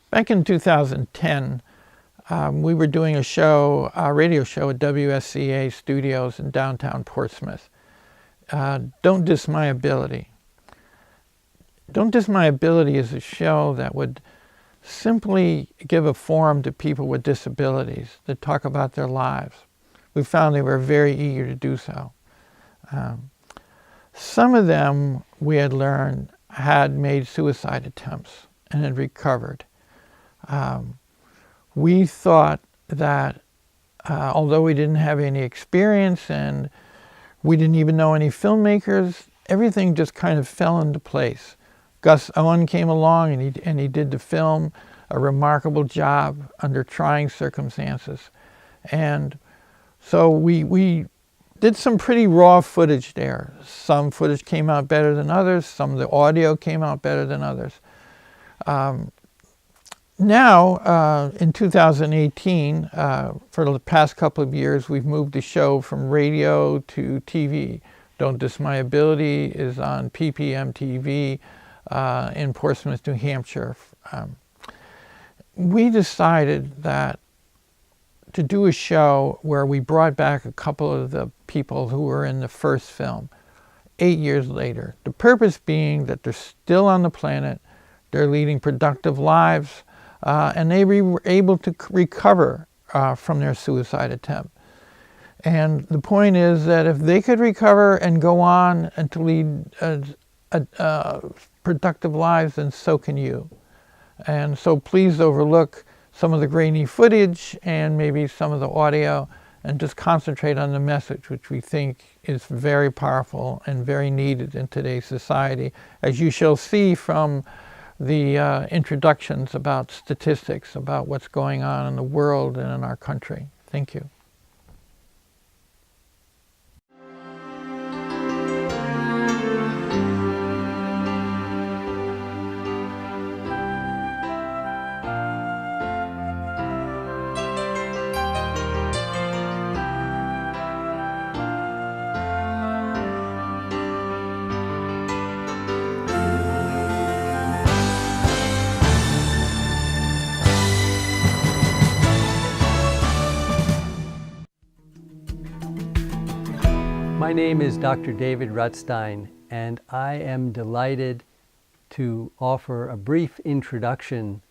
Back in 2010, we were doing a radio show at WSCA Studios in downtown Portsmouth. Don't Diss My Ability. Don't Diss My Ability is a show that would simply give a forum to people with disabilities to talk about their lives. We found they were very eager to do so. Some of them, we had learned, had made suicide attempts and had recovered. We thought that although we didn't have any experience and we didn't even know any filmmakers, everything just kind of fell into place. Gus Owen came along and he did the film, a remarkable job under trying circumstances. And so we did some pretty raw footage there. Some footage came out better than others. Some of the audio came out better than others. Now, in 2018, for the past couple of years, we've moved the show from radio to TV. Don't Diss My Ability is on PPM TV in Portsmouth, New Hampshire. We decided that to do a show where we brought back a couple of the people who were in the first film 8 years later. The purpose being that they're still on the planet, they're leading productive lives, and they were able to recover from their suicide attempt. And the point is that if they could recover and go on and to lead productive lives, then so can you. And so please overlook some of the grainy footage and maybe some of the audio and just concentrate on the message, which we think is very powerful and very needed in today's society, as you shall see from the introductions about statistics, about what's going on in the world and in our country. Thank you. My name is Dr. David Rutstein, and I am delighted to offer a brief introduction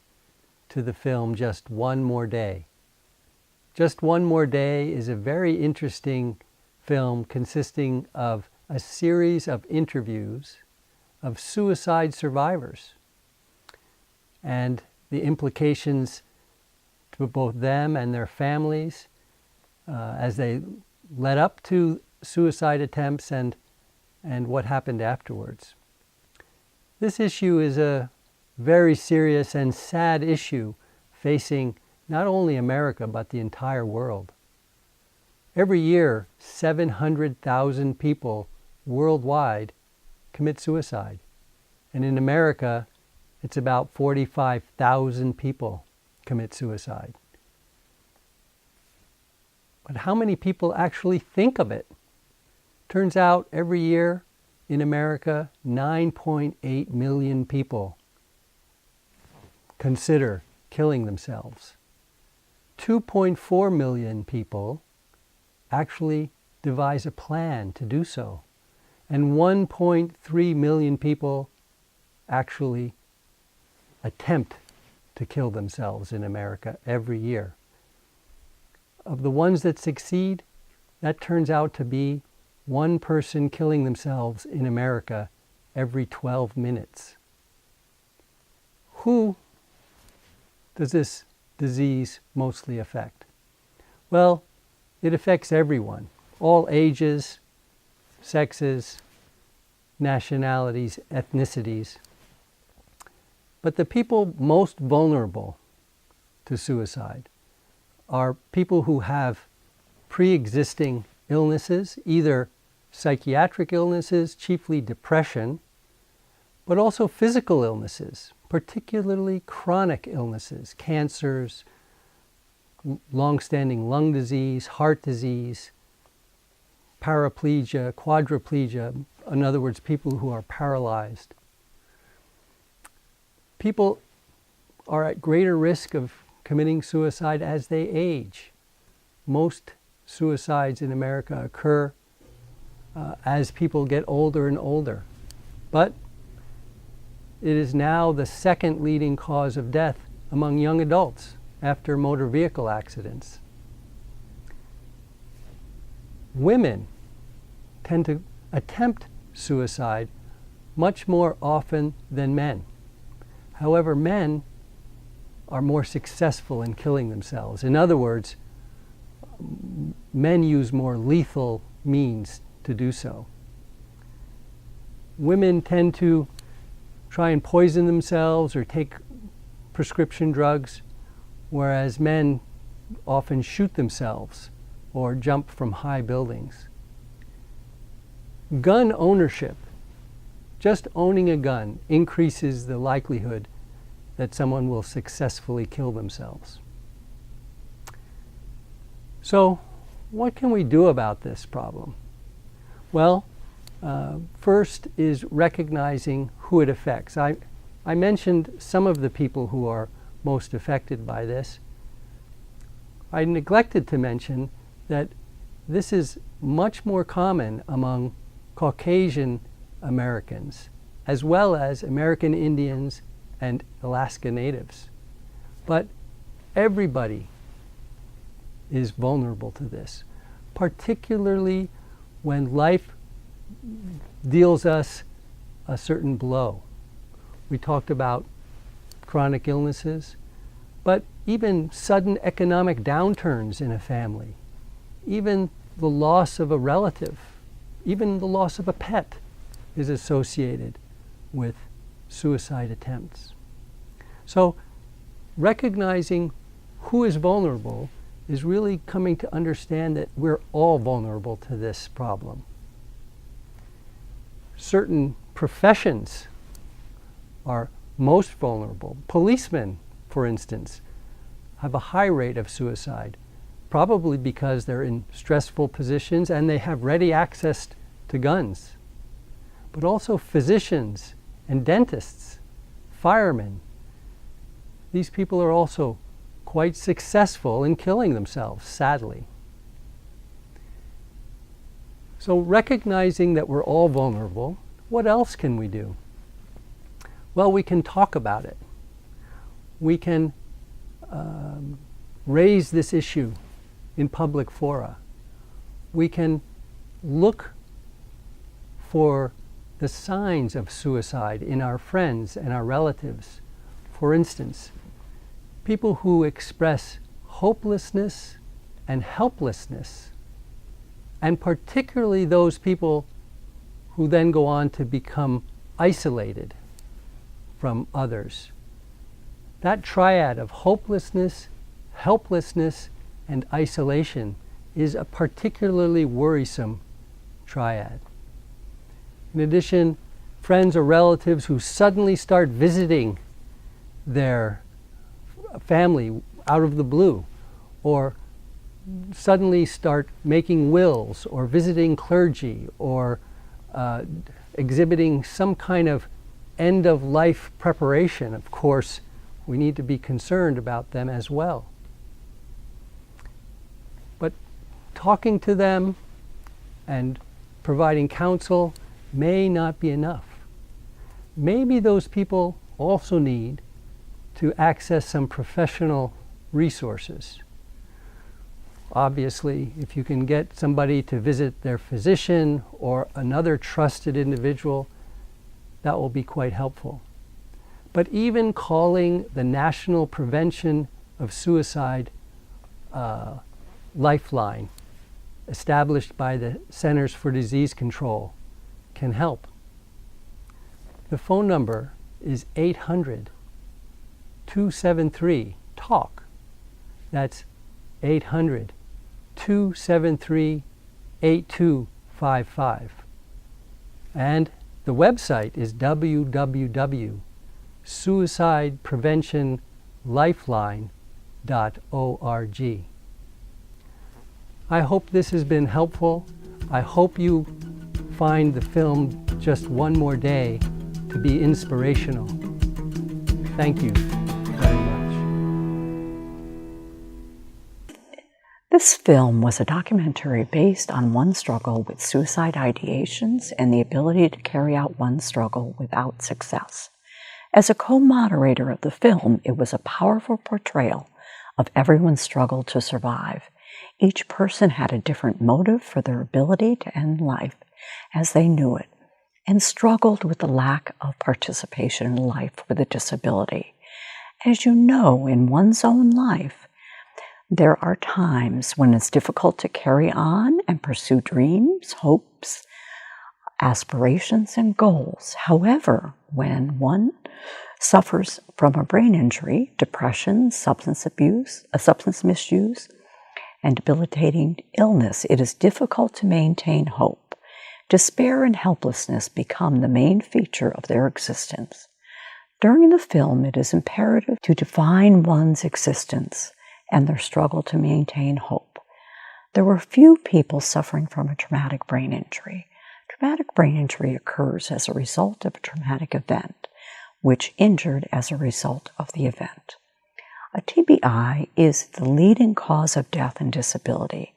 to the film Just One More Day. Just One More Day is a very interesting film consisting of a series of interviews of suicide survivors and the implications to both them and their families as they led up to suicide attempts and what happened afterwards. This issue is a very serious and sad issue facing not only America but the entire world. Every year, 700,000 people worldwide commit suicide. And in America, it's about 45,000 people commit suicide. But how many people actually think of it? Turns out every year in America, 9.8 million people consider killing themselves. 2.4 million people actually devise a plan to do so. And 1.3 million people actually attempt to kill themselves in America every year. Of the ones that succeed, that turns out to be one person killing themselves in America every 12 minutes. Who does this disease mostly affect? Well, it affects everyone, all ages, sexes, nationalities, ethnicities. But the people most vulnerable to suicide are people who have pre-existing illnesses, either psychiatric illnesses, chiefly depression, but also physical illnesses, particularly chronic illnesses, cancers, long-standing lung disease, heart disease, paraplegia, quadriplegia, in other words, people who are paralyzed. People are at greater risk of committing suicide as they age. Most suicides in America occur as people get older and older. But it is now the second leading cause of death among young adults after motor vehicle accidents. Women tend to attempt suicide much more often than men. However, men are more successful in killing themselves. In other words, men use more lethal means to do so. Women tend to try and poison themselves or take prescription drugs, whereas men often shoot themselves or jump from high buildings. Gun ownership, just owning a gun, increases the likelihood that someone will successfully kill themselves. So, what can we do about this problem? Well, first is recognizing who it affects. I mentioned some of the people who are most affected by this. I neglected to mention that this is much more common among Caucasian Americans, as well as American Indians and Alaska Natives. But everybody is vulnerable to this, particularly when life deals us a certain blow. We talked about chronic illnesses, but even sudden economic downturns in a family, even the loss of a relative, even the loss of a pet is associated with suicide attempts. So recognizing who is vulnerable is really coming to understand that we're all vulnerable to this problem. Certain professions are most vulnerable. Policemen, for instance, have a high rate of suicide, probably because they're in stressful positions and they have ready access to guns. But also physicians and dentists, firemen. These people are also quite successful in killing themselves, sadly. So recognizing that we're all vulnerable, what else can we do? Well, we can talk about it. We can raise this issue in public fora. We can look for the signs of suicide in our friends and our relatives. For instance, people who express hopelessness and helplessness, and particularly those people who then go on to become isolated from others. That triad of hopelessness, helplessness, and isolation is a particularly worrisome triad. In addition, friends or relatives who suddenly start visiting their family out of the blue, or suddenly start making wills, or visiting clergy, or exhibiting some kind of end-of-life preparation. Of course, we need to be concerned about them as well. But talking to them and providing counsel may not be enough. Maybe those people also need to access some professional resources. Obviously, if you can get somebody to visit their physician or another trusted individual, that will be quite helpful. But even calling the National Prevention of Suicide Lifeline, established by the Centers for Disease Control, can help. The phone number is 800-273-TALK. That's 800-273-8255. And the website is www.suicidepreventionlifeline.org. I hope this has been helpful. I hope you find the film Just One More Day to be inspirational. Thank you very much. This film was a documentary based on one's struggle with suicide ideations and the ability to carry out one's struggle without success. As a co-moderator of the film, it was a powerful portrayal of everyone's struggle to survive. Each person had a different motive for their ability to end life as they knew it, and struggled with the lack of participation in life with a disability. As you know, in one's own life, there are times when it's difficult to carry on and pursue dreams, hopes, aspirations, and goals. However, when one suffers from a brain injury, depression, substance misuse, and debilitating illness, it is difficult to maintain hope. Despair and helplessness become the main feature of their existence. During the film, it is imperative to define one's existence and their struggle to maintain hope. There were few people suffering from a traumatic brain injury. Traumatic brain injury occurs as a result of a traumatic event, which injured as a result of the event. A TBI is the leading cause of death and disability.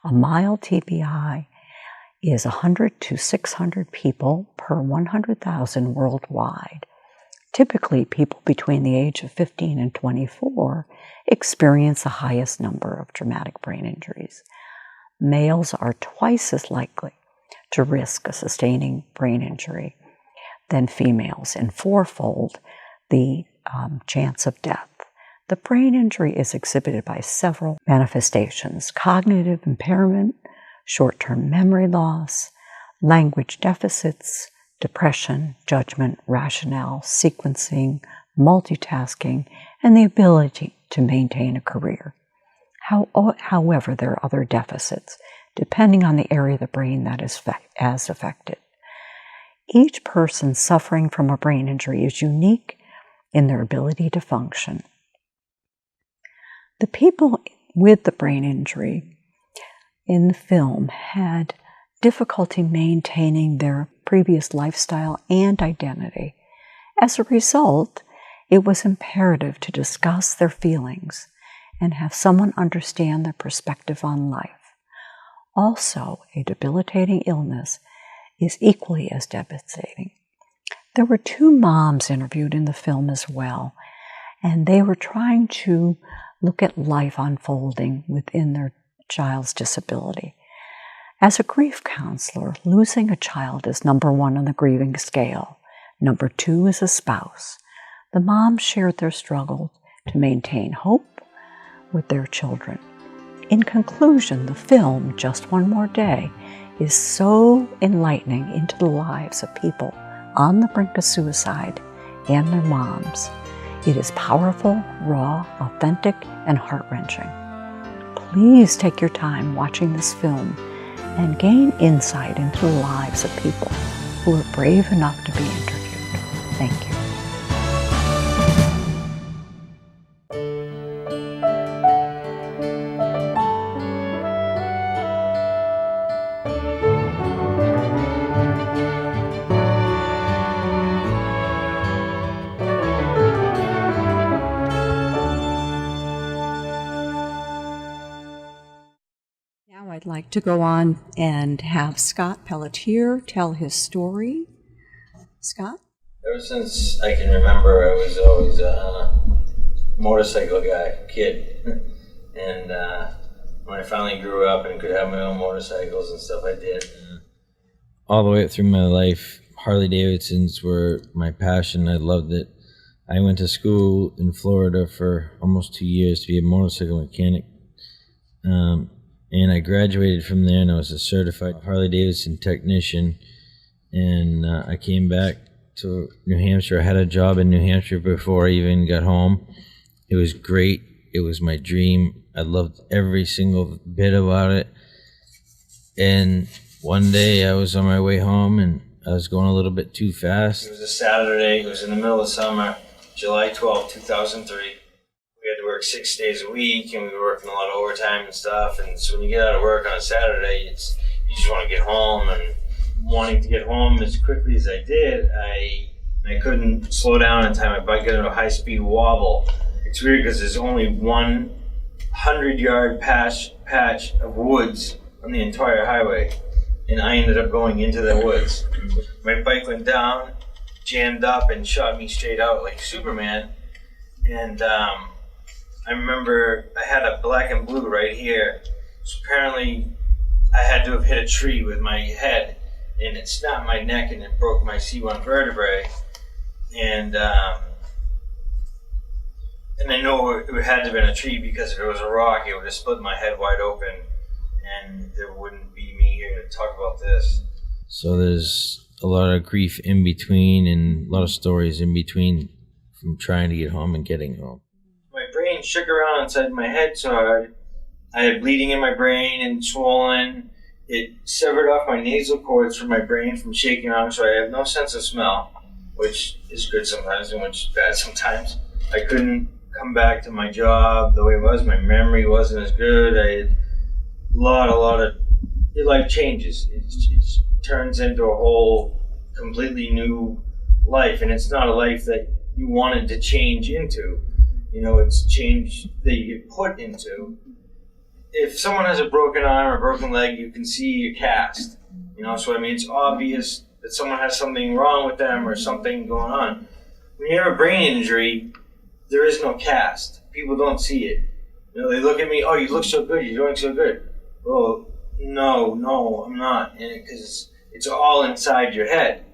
A mild TBI is 100 to 600 people per 100,000 worldwide. Typically, people between the age of 15 and 24 experience the highest number of traumatic brain injuries. Males are twice as likely to risk a sustaining brain injury than females, and fourfold the chance of death. The brain injury is exhibited by several manifestations: cognitive impairment, short-term memory loss, language deficits, depression, judgment, rationale, sequencing, multitasking, and the ability to maintain a career. However, there are other deficits, depending on the area of the brain that is affected. Each person suffering from a brain injury is unique in their ability to function. The people with the brain injury in the film had difficulty maintaining their previous lifestyle and identity. As a result, it was imperative to discuss their feelings and have someone understand their perspective on life. Also, a debilitating illness is equally as devastating. There were two moms interviewed in the film as well, and they were trying to look at life unfolding within their child's disability. As a grief counselor, losing a child is number one on the grieving scale. Number two is a spouse. The moms shared their struggle to maintain hope with their children. In conclusion, the film, Just One More Day, is so enlightening into the lives of people on the brink of suicide and their moms. It is powerful, raw, authentic, and heart-wrenching. Please take your time watching this film and gain insight into the lives of people who are brave enough to be interviewed. Thank you. I'd like to go on and have Scott Pelletier tell his story. Scott? Ever since I can remember, I was always a motorcycle guy, kid. And when I finally grew up and could have my own motorcycles and stuff, I did. All the way up through my life, Harley Davidsons were my passion. I loved it. I went to school in Florida for almost 2 years to be a motorcycle mechanic. And I graduated from there, and I was a certified Harley Davidson technician. And I came back to New Hampshire. I had a job in New Hampshire before I even got home. It was great. It was my dream. I loved every single bit about it. And one day I was on my way home, and I was going a little bit too fast. It was a Saturday. It was in the middle of summer, July 12, 2003. We had to work 6 days a week, and we were working a lot of overtime and stuff. And so when you get out of work on a Saturday, you just want to get home. And wanting to get home as quickly as I did, I couldn't slow down in time. My bike got into a high-speed wobble. It's weird because there's only one 100-yard patch of woods on the entire highway, and I ended up going into the woods. My bike went down, jammed up, and shot me straight out like Superman. And I remember I had a black and blue right here. So apparently I had to have hit a tree with my head, and it snapped my neck and it broke my C1 vertebrae. And I know it had to have been a tree, because if it was a rock, it would have split my head wide open, and there wouldn't be me here to talk about this. So there's a lot of grief in between and a lot of stories in between from trying to get home and getting home. My brain shook around inside my head so hard. I had bleeding in my brain and swollen. It severed off my nasal cords from my brain from shaking around, so I have no sense of smell, which is good sometimes and which is bad sometimes. I couldn't come back to my job the way it was. My memory wasn't as good. I had a lot of your life changes. It turns into a whole completely new life, and it's not a life that you wanted to change into. You know, it's change that you get put into. If someone has a broken arm or broken leg, you can see your cast. You know, so I mean, it's obvious that someone has something wrong with them or something going on. When you have a brain injury, there is no cast. People don't see it. You know, they look at me, oh, you look so good, you're doing so good. Well, no, I'm not. Because it's all inside your head.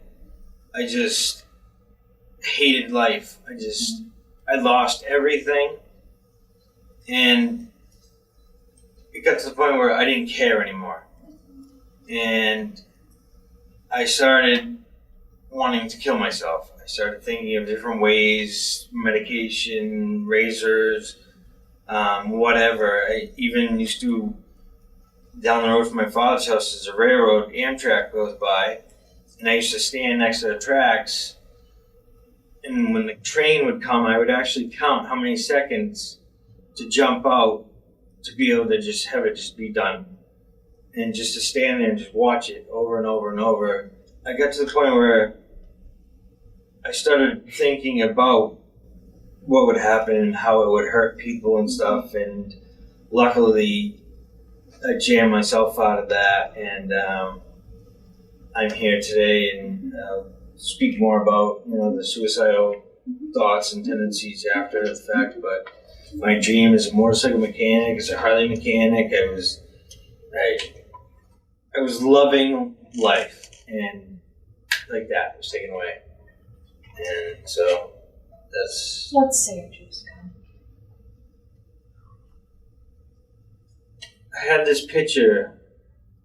I just hated life. I lost everything. And it got to the point where I didn't care anymore. And I started wanting to kill myself. I started thinking of different ways, medication, razors, whatever. I even used to, down the road from my father's house, there's a railroad, Amtrak goes by, and I used to stand next to the tracks, and when the train would come, I would actually count how many seconds to jump out to be able to just have it just be done. And just to stand there and just watch it over and over and over. I got to the point where I started thinking about what would happen and how it would hurt people and stuff, and luckily I jammed myself out of that, and I'm here today and speak more about, you know, the suicidal thoughts and tendencies after the fact. But my dream as a motorcycle mechanic, as a Harley mechanic, I was loving life, and like that was taken away. And so that's what saved you, Scott? I had this picture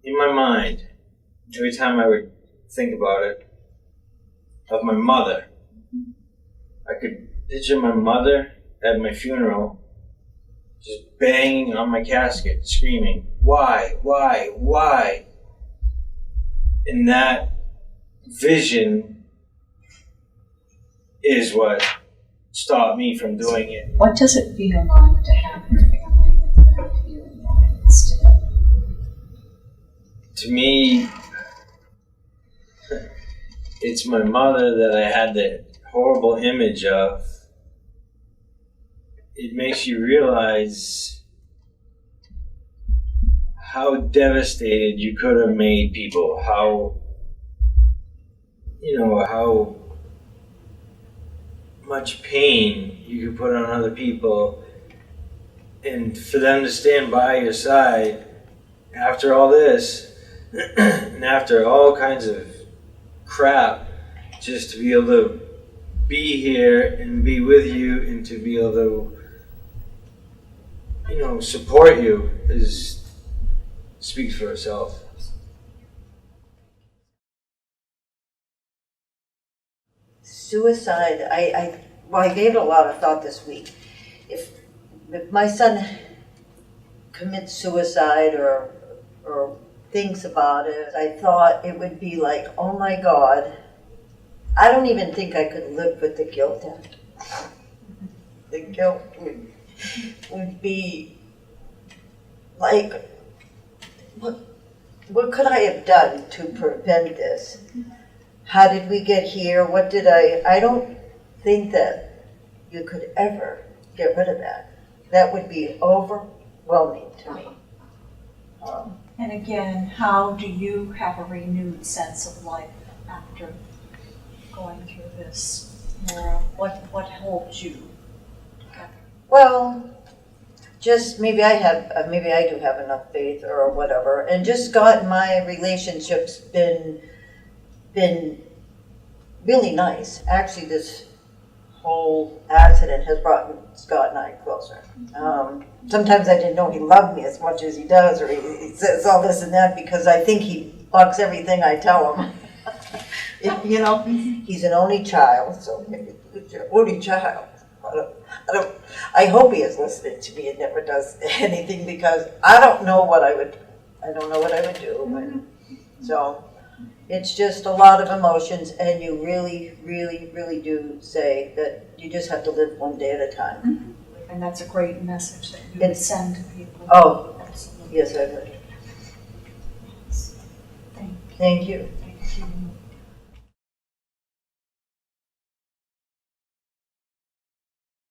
in my mind every time I would think about it of my mother. I could picture my mother at my funeral just banging on my casket, screaming, why? And that vision is what stopped me from doing it. What does it feel like to have your family without you involved today? To me, it's my mother that I had the horrible image of. It makes you realize how devastated you could have made people, how much pain you could put on other people, and for them to stand by your side after all this, and after all kinds of crap, just to be able to be here and be with you and to be able to, support you speaks for itself. Suicide, I gave it a lot of thought this week. If my son commits suicide or thinks about it, I thought it would be like, oh my God, I don't even think I could live with the guilt. The guilt would be like, what could I have done to prevent this? How did we get here? What did I don't think that you could ever get rid of that. That would be over overwhelming to me. And again, how do you have a renewed sense of life after going through this, Laura? What holds you together? Well, just maybe I do have enough faith or whatever, and just God, my relationship's been really nice. Actually, this whole accident has brought Scott and I closer. Sometimes I didn't know he loved me as much as he does, or he says all this and that, because I think he bugs everything I tell him. You know, he's an only child, so he's your only child. I hope he is listening to me and never does anything, because I don't know what I would do. And so it's just a lot of emotions, and you really, really, really do say that you just have to live one day at a time. Mm-hmm. And that's a great message that you would send to people. Oh, absolutely. Yes, I would. Yes. Thank you. Thank you.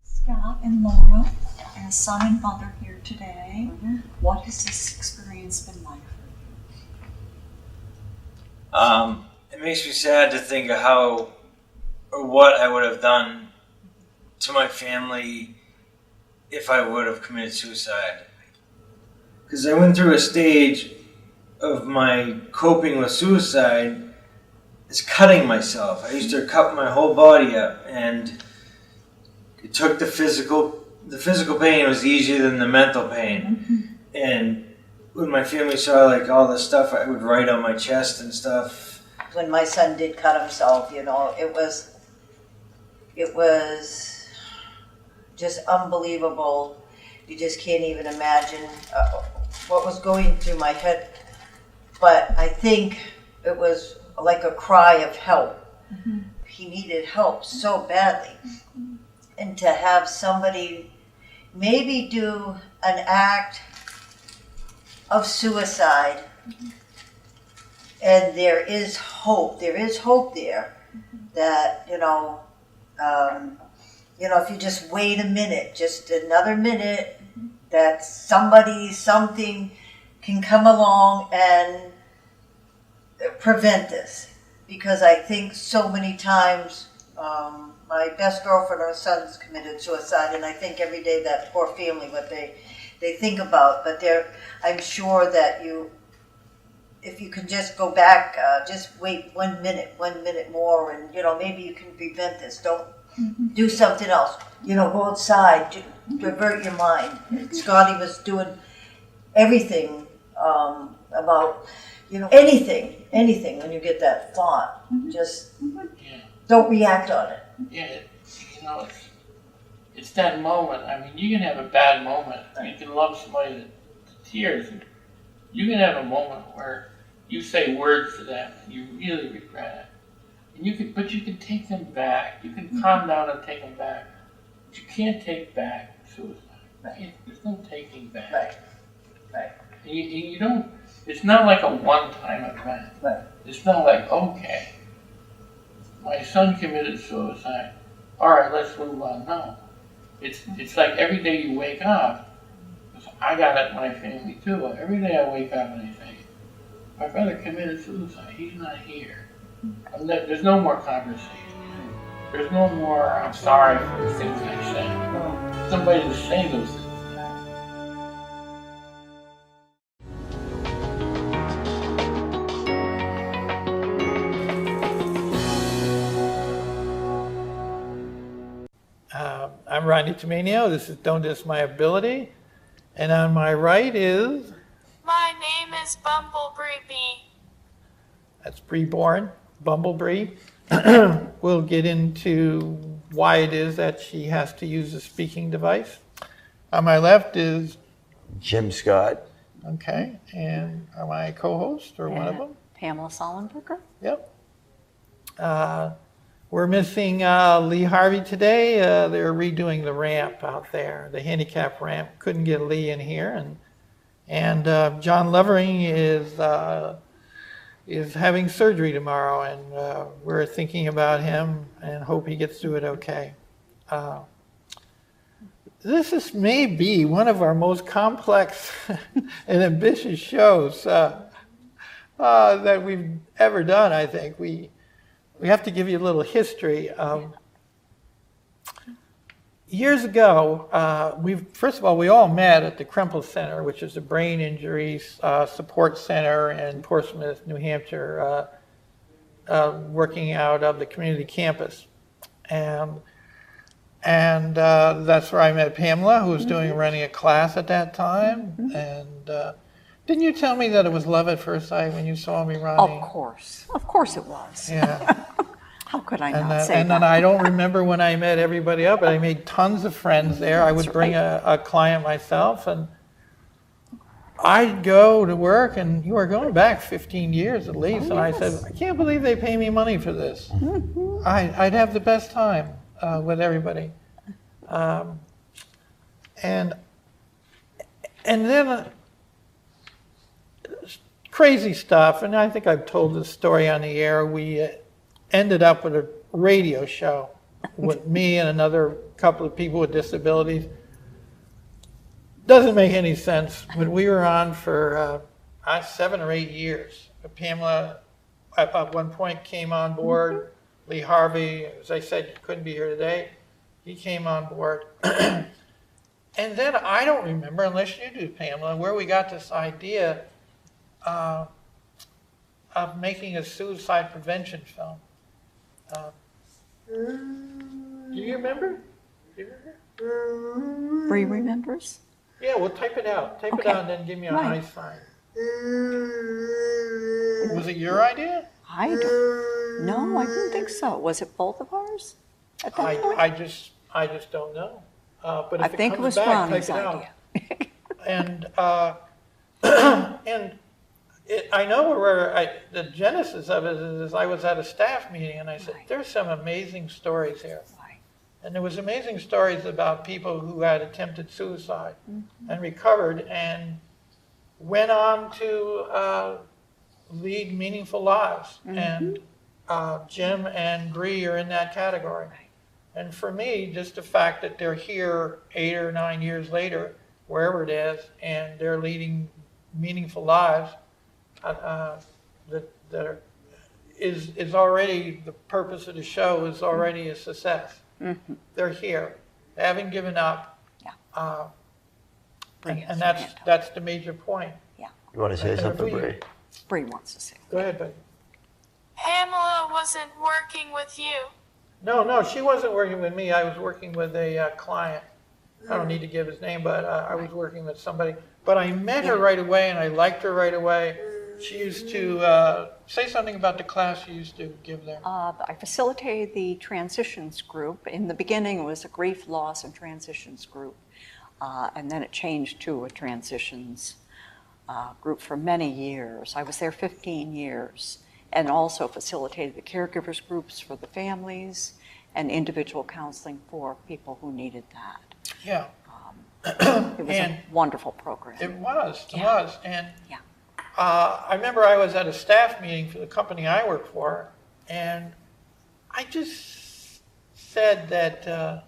Scott and Laura, as son and mother here today, what has this experience been like for you? It makes me sad to think of how or what I would have done to my family if I would have committed suicide. Because I went through a stage of my coping with suicide is cutting myself. I used to cut my whole body up, and it took the physical pain was easier than the mental pain. And when my family saw like all the stuff I would write on my chest and stuff. When my son did cut himself, you know, it was just unbelievable. You just can't even imagine what was going through my head. But I think it was like a cry of help. Mm-hmm. He needed help so badly. And to have somebody maybe do an act of suicide, and there is hope there, that, if you just wait a minute, just another minute, that something can come along and prevent this. Because I think so many times, my best girlfriend, her son's committed suicide, and I think every day that poor family, what they think about. But I'm sure that if you can just go back, just wait 1 minute more, and maybe you can prevent this. Don't do something else. Go outside, divert your mind. Scotty was doing everything about anything when you get that thought. Just don't react on it. Yeah, it's that moment. I mean, you can have a bad moment. You can love somebody to tears. And you can have a moment where you say words to them and you really regret it. But you can take them back. You can calm down and take them back. But you can't take back suicide. Right. There's no taking back. Right. And you don't. It's not like a one-time event. Right. It's not like, okay, my son committed suicide. All right, let's move on. No. It's like every day you wake up. I got it in my family too. Every day I wake up and I say, my brother committed suicide. He's not here. There's no more conversation. There's no more, I'm sorry for the things I said. Somebody to say those things. I'm Rodney Tomanio. This is Don't Diss My Ability. And on my right is... My name is Bumblebee. That's Bree Bourne, Bumblebee. We'll get into why it is that she has to use a speaking device. On my left is... Jim Scott. Okay. And are my co-host or one of them? Pamela Sollenberger. Yep. We're missing Lee Harvey today. They're redoing the ramp out there, the handicap ramp. Couldn't get Lee in here, and John Levering is having surgery tomorrow, and we're thinking about him and hope he gets through it okay. this may be one of our most complex and ambitious shows that we've ever done, I think. We have to give you a little history. Years ago, first of all, we all met at the Krempels Center, which is a brain injury support center in Portsmouth, New Hampshire, working out of the community campus. And that's where I met Pamela, who was running a class at that time. And didn't you tell me that it was love at first sight when you saw me running? Of course it was. Yeah. How could I not say and that? then I don't remember when I met everybody up, but I made tons of friends there. I would bring a client myself, and I'd go to work, and you are going back 15 years at least, and I said, I can't believe they pay me money for this. I'd have the best time with everybody. And then crazy stuff, and I think I've told this story on the air. We ended up with a radio show with me and another couple of people with disabilities. Doesn't make any sense, but we were on for 7 or 8 years. Pamela at one point came on board. Lee Harvey, as I said, couldn't be here today. He came on board. And then I don't remember, unless you do, Pamela, where we got this idea of making a suicide prevention film. Do you remember? Bree remembers? Yeah, well, type it out. Type it out and then give me a high sign. Was it your idea? I didn't think so. Was it both of ours at that point? I just don't know. But if I think it was Ronnie's idea. And I know where the genesis of it is I was at a staff meeting and I said, there's some amazing stories here. And there was amazing stories about people who had attempted suicide and recovered and went on to lead meaningful lives. And Jim and Bree are in that category. And for me, just the fact that they're here 8 or 9 years later, wherever it is, and they're leading meaningful lives, is already, the purpose of the show is already a success. They're here. They haven't given up. And that's the major point. You want to say something, Bree? Bree wants to say. Go ahead, buddy. Pamela wasn't working with you. No, she wasn't working with me. I was working with a client. I don't need to give his name, but I was working with somebody. But I met her right away, and I liked her right away. She used to say something about the class she used to give there. I facilitated the transitions group. In the beginning, it was a grief, loss, and transitions group. And then it changed to a transitions group for many years. I was there 15 years and also facilitated the caregivers groups for the families and individual counseling for people who needed that. Yeah. It was a wonderful program. It was. And I remember I was at a staff meeting for the company I work for, and I just said that, I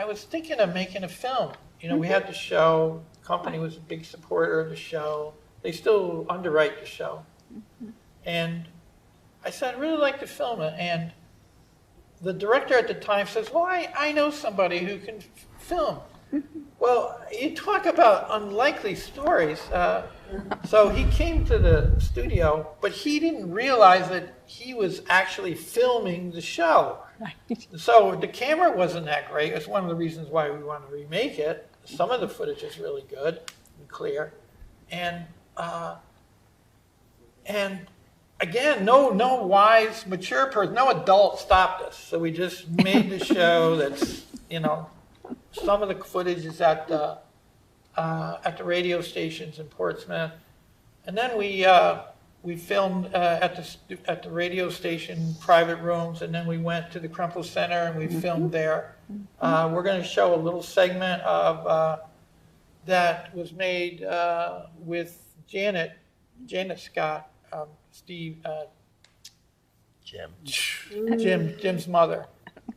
was thinking of making a film. We had the show. The company was a big supporter of the show. They still underwrite the show. And I said, I'd really like to film it. And the director at the time says, well, I know somebody who can film. Well, you talk about unlikely stories. So he came to the studio, but he didn't realize that he was actually filming the show. So the camera wasn't that great. It's one of the reasons why we want to remake it. Some of the footage is really good and clear. And again, no wise, mature person, no adult stopped us. So we just made the show that's, some of the footage is at the radio stations in Portsmouth. And then we filmed at the radio station, private rooms, and then we went to the Krempels Center and we filmed there. We're going to show a little segment of that was made with Janet Scott, Jim's mother.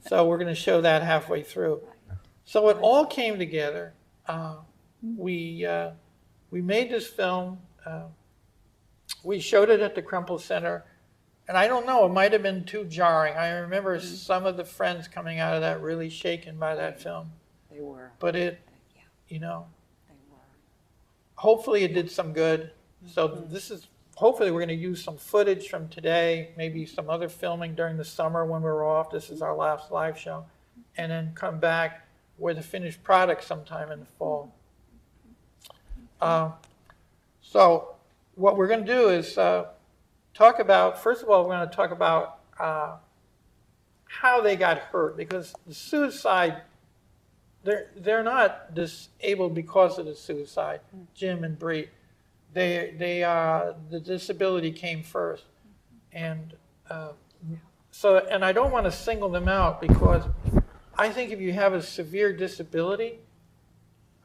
So we're going to show that halfway through. So it all came together. We made this film. We showed it at the Krempels Center. And I don't know, it might have been too jarring. I remember some of the friends coming out of that really shaken by that film. They were. But it, you know, They were. hopefully it did some good. So this is, hopefully we're going to use some footage from today, maybe some other filming during the summer when we're off. This is our last live show. And then come back with a finished product sometime in the fall. So what we're going to do is talk about, first of all, we're going to talk about how they got hurt, because the suicide, they're not disabled because of the suicide, Jim and Bree. The disability came first. And and I don't want to single them out, because I think if you have a severe disability,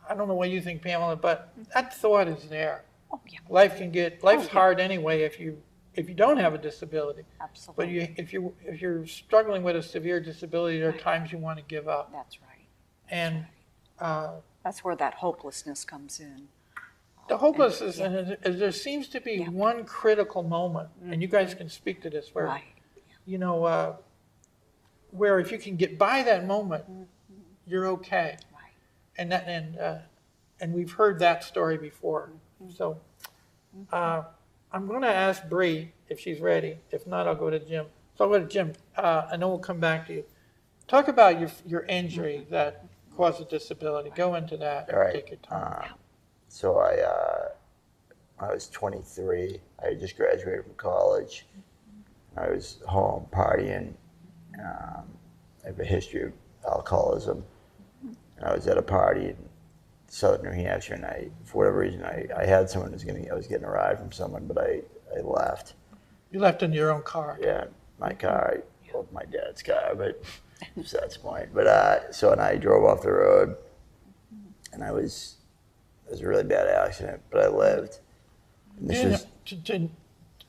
I don't know what you think, Pamela, but that thought is there. Oh, yeah. Life's hard anyway if you don't have a disability. Absolutely. But if you're struggling with a severe disability, there are times you want to give up. That's right. And That's where that hopelessness comes in. the hopelessness, and there seems to be one critical moment, and you guys can speak to this, where Right. you know, where if you can get by that moment, you're okay. Right. And we've heard that story before. So I'm going to ask Bree if she's ready. If not, I'll go to Jim. So I'll go to Jim, and then we'll come back to you. Talk about your injury that caused a disability. Go into that. All right. Take your time. So I was 23. I had just graduated from college. I was home partying. I have a history of alcoholism. And I was at a party in southern New Hampshire, and for whatever reason, I had someone I was getting a ride from someone, but I left. You left in your own car. Yeah, my car, well, my dad's car, but that's the point. But and I drove off the road, and it was a really bad accident, but I lived. And this was,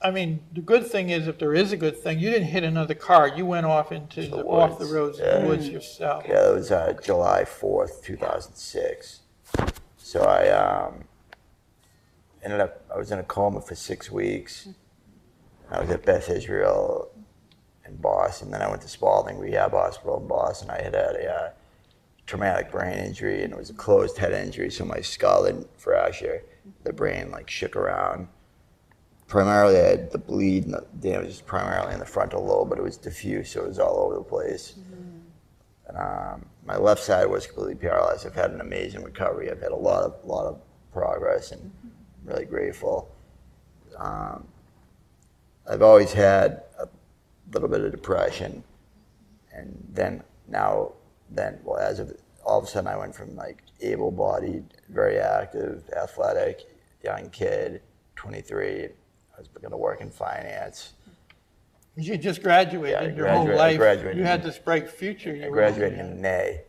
I mean, the good thing is, if there is a good thing, you didn't hit another car. You went off into off the roads, the woods yourself. Yeah, it was July 4th, 2006. So I I was in a coma for 6 weeks. I was at Beth Israel in Boston. Then I went to Spalding Rehab Hospital in Boston. I had a traumatic brain injury, and it was a closed head injury, so my skull didn't fracture. The brain like shook around. Primarily, I had the bleed and the damage was primarily in the frontal lobe, but it was diffuse, so it was all over the place. And my left side was completely paralyzed. I've had an amazing recovery. I've had a lot of progress, and I'm really grateful. I've always had a little bit of depression, and then all of a sudden I went from like able-bodied, very active, athletic, young kid, 23. I was going to work in finance. You just graduated. Your whole life, you had this bright future. I graduated in May,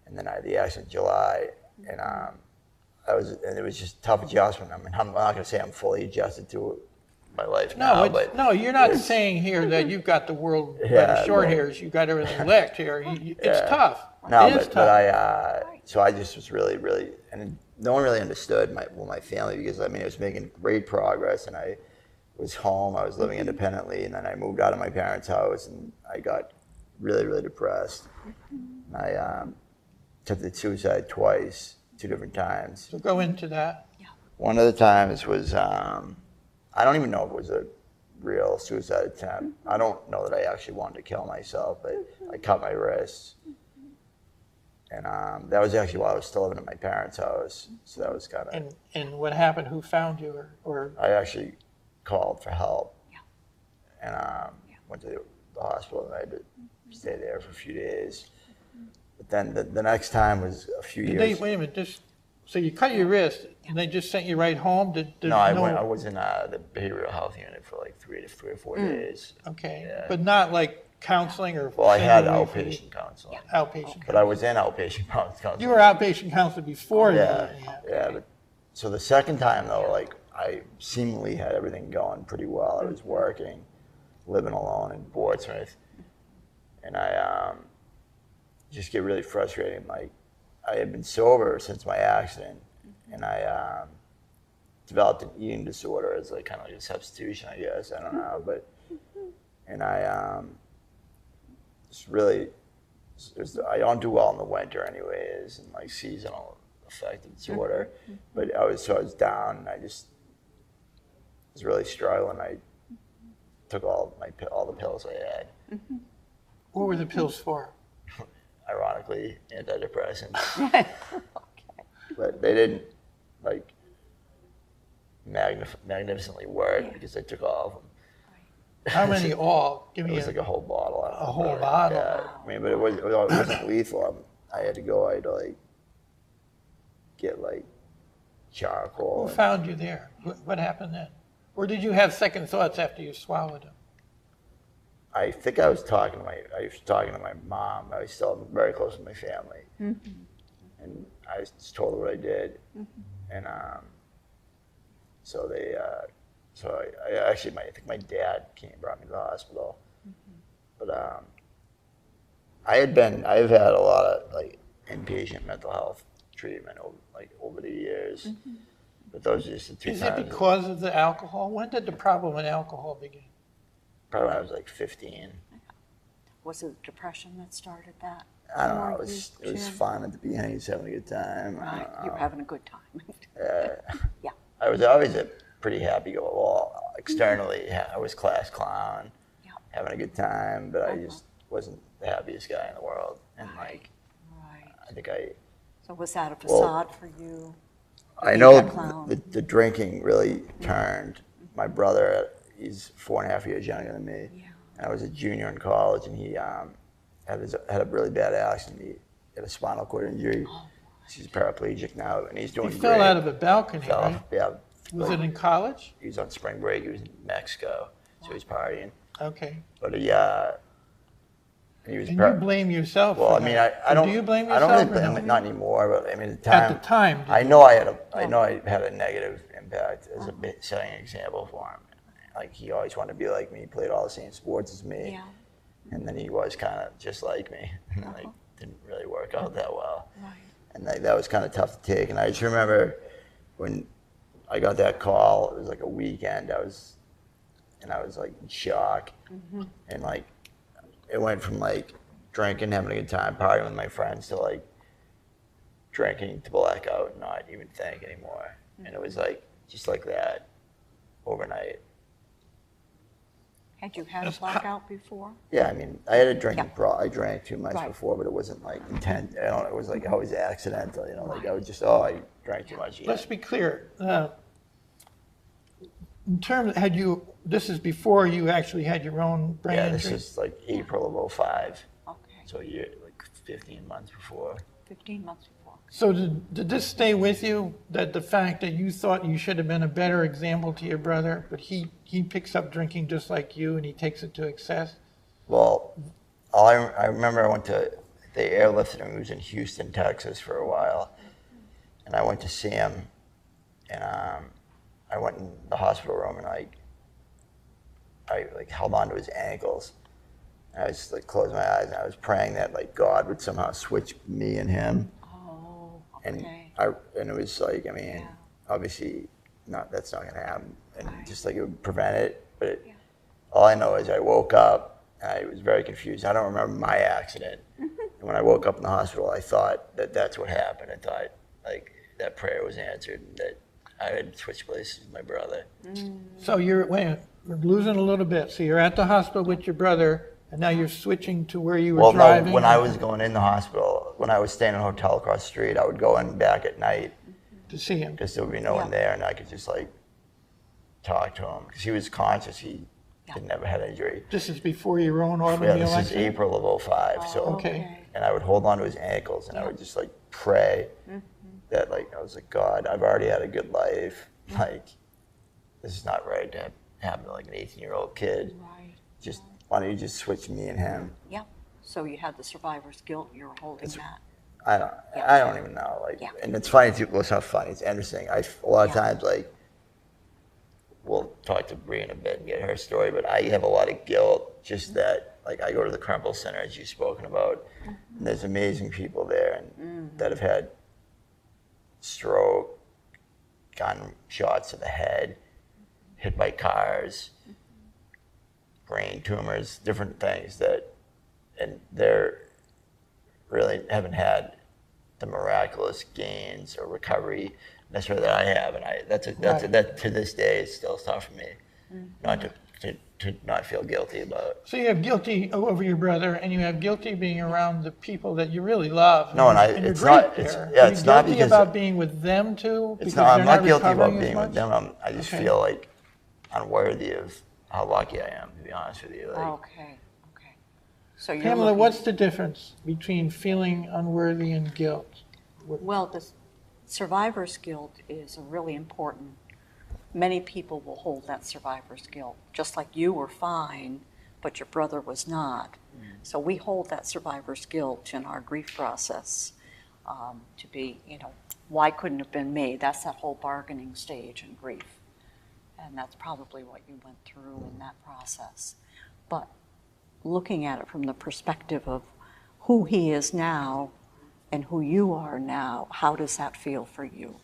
and then I had the accident in July, and it was just a tough adjustment. I mean, I'm not going to say I'm fully adjusted to my life now, but no, you're not saying here that you've got the world by the short hairs. You've got everything licked here. It's tough. No, it is tough. So I just was really, really, and no one really understood my family, because I mean, it was making great progress, and I was home, I was living independently, and then I moved out of my parents' house, and I got really, really depressed. And I attempted suicide twice, 2 different times. So go into that. One of the times was, I don't even know if it was a real suicide attempt. I don't know that I actually wanted to kill myself, but I cut my wrists. And that was actually while I was still living at my parents' house. So that was kind of... And what happened? Who found you? Or I actually called for help. And went to the hospital, and I had to stay there for a few days. But then the next time was a few years... Wait a minute. So you cut your wrist, and they just sent you right home? I was in the behavioral health unit for like 3 or 4 days. Okay. Yeah. But not like counseling or... Well, I had outpatient counseling. Outpatient. But I was in outpatient counseling. You were outpatient counselor before. Yeah. But so the second time though, like I seemingly had everything going pretty well. I was working, living alone in Portsmouth, and I. Did just get really frustrating. Like, I had been sober since my accident, and I developed an eating disorder as like kind of like a substitution, I guess. I don't know, but and I just really, I don't do well in the winter anyways, and like seasonal affective disorder. But I was down, and I just was really struggling. I took all the pills I had. What were the pills for? Ironically, antidepressants. But they didn't like magnificently work because I took all of them. How many all? Give It me was like a whole bottle. a whole bottle. Yeah, I mean, but it wasn't lethal. I had to like get like charcoal. Who found you there? What happened then? Or did you have second thoughts after you swallowed them? I think I was talking to my mom. I was still very close to my family, and I just told her what I did, and so they, I think my dad came and brought me to the hospital, but I've had a lot of like inpatient mental health treatment over the years, but those are just the two Is times. it because of the alcohol? When did the problem with alcohol begin? Probably when I was like 15. Was it depression that started that? I don't know. It was fun at the beginning. Just having a good time. Right, you were having a good time. Yeah. I was always a pretty happy-go-lucky. Well, externally, I was class clown, having a good time, but I just wasn't the happiest guy in the world. And like, I think So was that a facade for you? I know the drinking really turned. My brother, he's 4.5 years younger than me. And I was a junior in college, and he had a really bad accident. He had a spinal cord injury. He's paraplegic now, and he's doing great. He fell out of a balcony, right? Yeah. Was it in college? He was on spring break. He was in Mexico, so he was partying. Okay. But he was. And you blame yourself. Well, for I mean, that. I don't. Do you blame I yourself? don't really blame it, not anymore. But I mean, at the time. At the time. I know I had a negative impact as a setting an example for him. Like, he always wanted to be like me. He played all the same sports as me. Yeah. And then he was kind of just like me. And like, didn't really work out that well. Right. And that was kind of tough to take. And I just remember when I got that call, it was like a weekend. I was like in shock. And like, it went from like drinking, having a good time, partying with my friends, to like drinking to blackout and not even think anymore. And it was like, just like that, overnight. Had you had a blackout before? Yeah, I mean, I had a drinking problem. I drank too much before, but it wasn't like intent. It was like always accidental, like I was just, I drank too much. Let's be clear. In terms, this is before you actually had your own brain injury? Yeah, this is like April of 2005. Okay. So like 15 months before. 15 months before. So did this stay with you, that the fact that you thought you should have been a better example to your brother, but he picks up drinking just like you and he takes it to excess? Well, I remember I went to, they airlifted him. He was in Houston, Texas for a while. And I went to see him, and I went in the hospital room, and I held on to his ankles. And I just like closed my eyes, and I was praying that like God would somehow switch me and him. And it was like, I mean, obviously that's not gonna happen, and just like it would prevent it. But all I know is I woke up and I was very confused. I don't remember my accident. And when I woke up in the hospital, I thought that's what happened. I thought like that prayer was answered, and that I had switched places with my brother. So we're losing a little bit. So you're at the hospital with your brother, and now you're switching to where you were driving? No, when I was going in the hospital, when I was staying in a hotel across the street, I would go in back at night. To see him? Because there would be no one there, and I could just like talk to him. Because he was conscious, he had never had an injury. This is before your own automobile this accident? is April of 2005. So, okay. And I would hold on to his ankles, and I would just like pray that like, I was like, God, I've already had a good life. Like, this is not right to happen to like an 18-year-old kid. Right. Just, why don't you just switch me and him? Yeah. So you had the survivor's guilt. You were holding that. I don't even know. Like, and it's funny too. Well, it's not funny. It's interesting. A lot of times, like, we'll talk to Bree in a bit and get her story, but I have a lot of guilt just that, like I go to the Krempels Center, as you've spoken about, and there's amazing people there and that have had stroke, gotten shots to the head, hit by cars, brain tumors, different things and they're really haven't had the miraculous gains or recovery necessarily that I have, and that to this day is still tough for me, not to not feel guilty about. So you have guilty over your brother, and you have guilty being around the people that you really love. No, and it's you're not. great It's, there. yeah, it's not guilty because about being with them too. It's because not. I'm they're not guilty about recovering as being with much? them. I just feel like unworthy of how lucky I am, to be honest with you. Like, Okay. So you're Pamela, looking- what's the difference between feeling unworthy and guilt? Well, the survivor's guilt is a really important. Many people will hold that survivor's guilt, just like you were fine, but your brother was not. So we hold that survivor's guilt in our grief process to be, why couldn't it have been me? That's that whole bargaining stage in grief. And that's probably what you went through in that process. But looking at it from the perspective of who he is now and who you are now, how does that feel for you?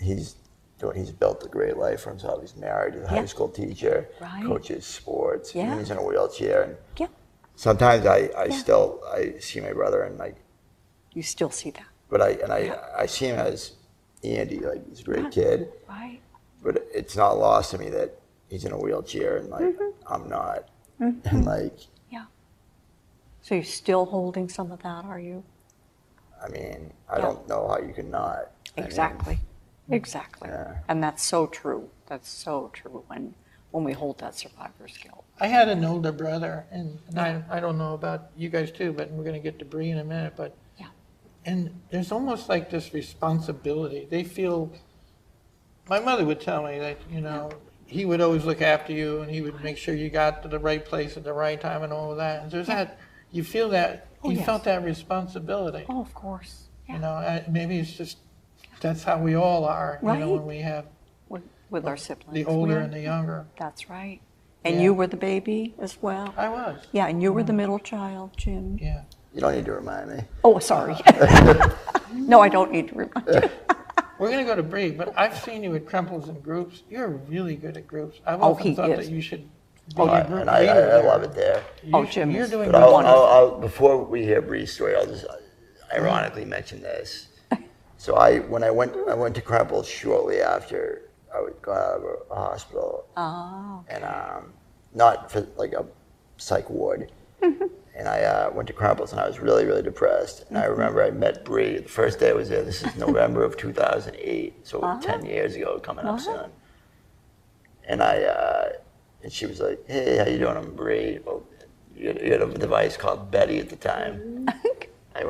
he's built a great life for himself. He's married, he's a high school teacher, coaches sports, and he's in a wheelchair. And sometimes I see my brother and like. You still see that. But I see him as Andy, like he's a great kid. Right. But it's not lost to me that he's in a wheelchair and like I'm not. And like. Yeah. So you're still holding some of that, are you? I mean, I don't know how you can not. Exactly. Exactly. Yeah. And that's so true. That's so true when we hold that survivor's guilt. I had an older brother, and I don't know about you guys too, but we're going to get to Bree in a minute. But and there's almost like this responsibility. They feel. My mother would tell me that he would always look after you, and he would make sure you got to the right place at the right time, and all of that. And there's that. You feel that. You felt that responsibility. Oh, of course. Maybe it's just that's how we all are. Right. When we have with our siblings, the older and the younger. That's right. And you were the baby as well. I was. Yeah, and you were the middle child, Jim. Yeah. You don't need to remind me. Oh, sorry. No, I don't need to remind you. We're going to go to Bree, but I've seen you at Krempels in groups. You're really good at groups. I've often thought that you should be a group and leader. I love it there. Jim, you're doing but wonderful. before we hear Bree's story, I'll just ironically mention this. So when I went to Krempels shortly after I got out of a hospital, and not for like a psych ward. And I went to Krempels, and I was really, really depressed. And I remember I met Bree. The first day I was there, this is November of 2008, so 10 years ago, coming up soon. And and she was like, "Hey, how you doing? I'm Bree." Well, you had a device called Betty at the time. I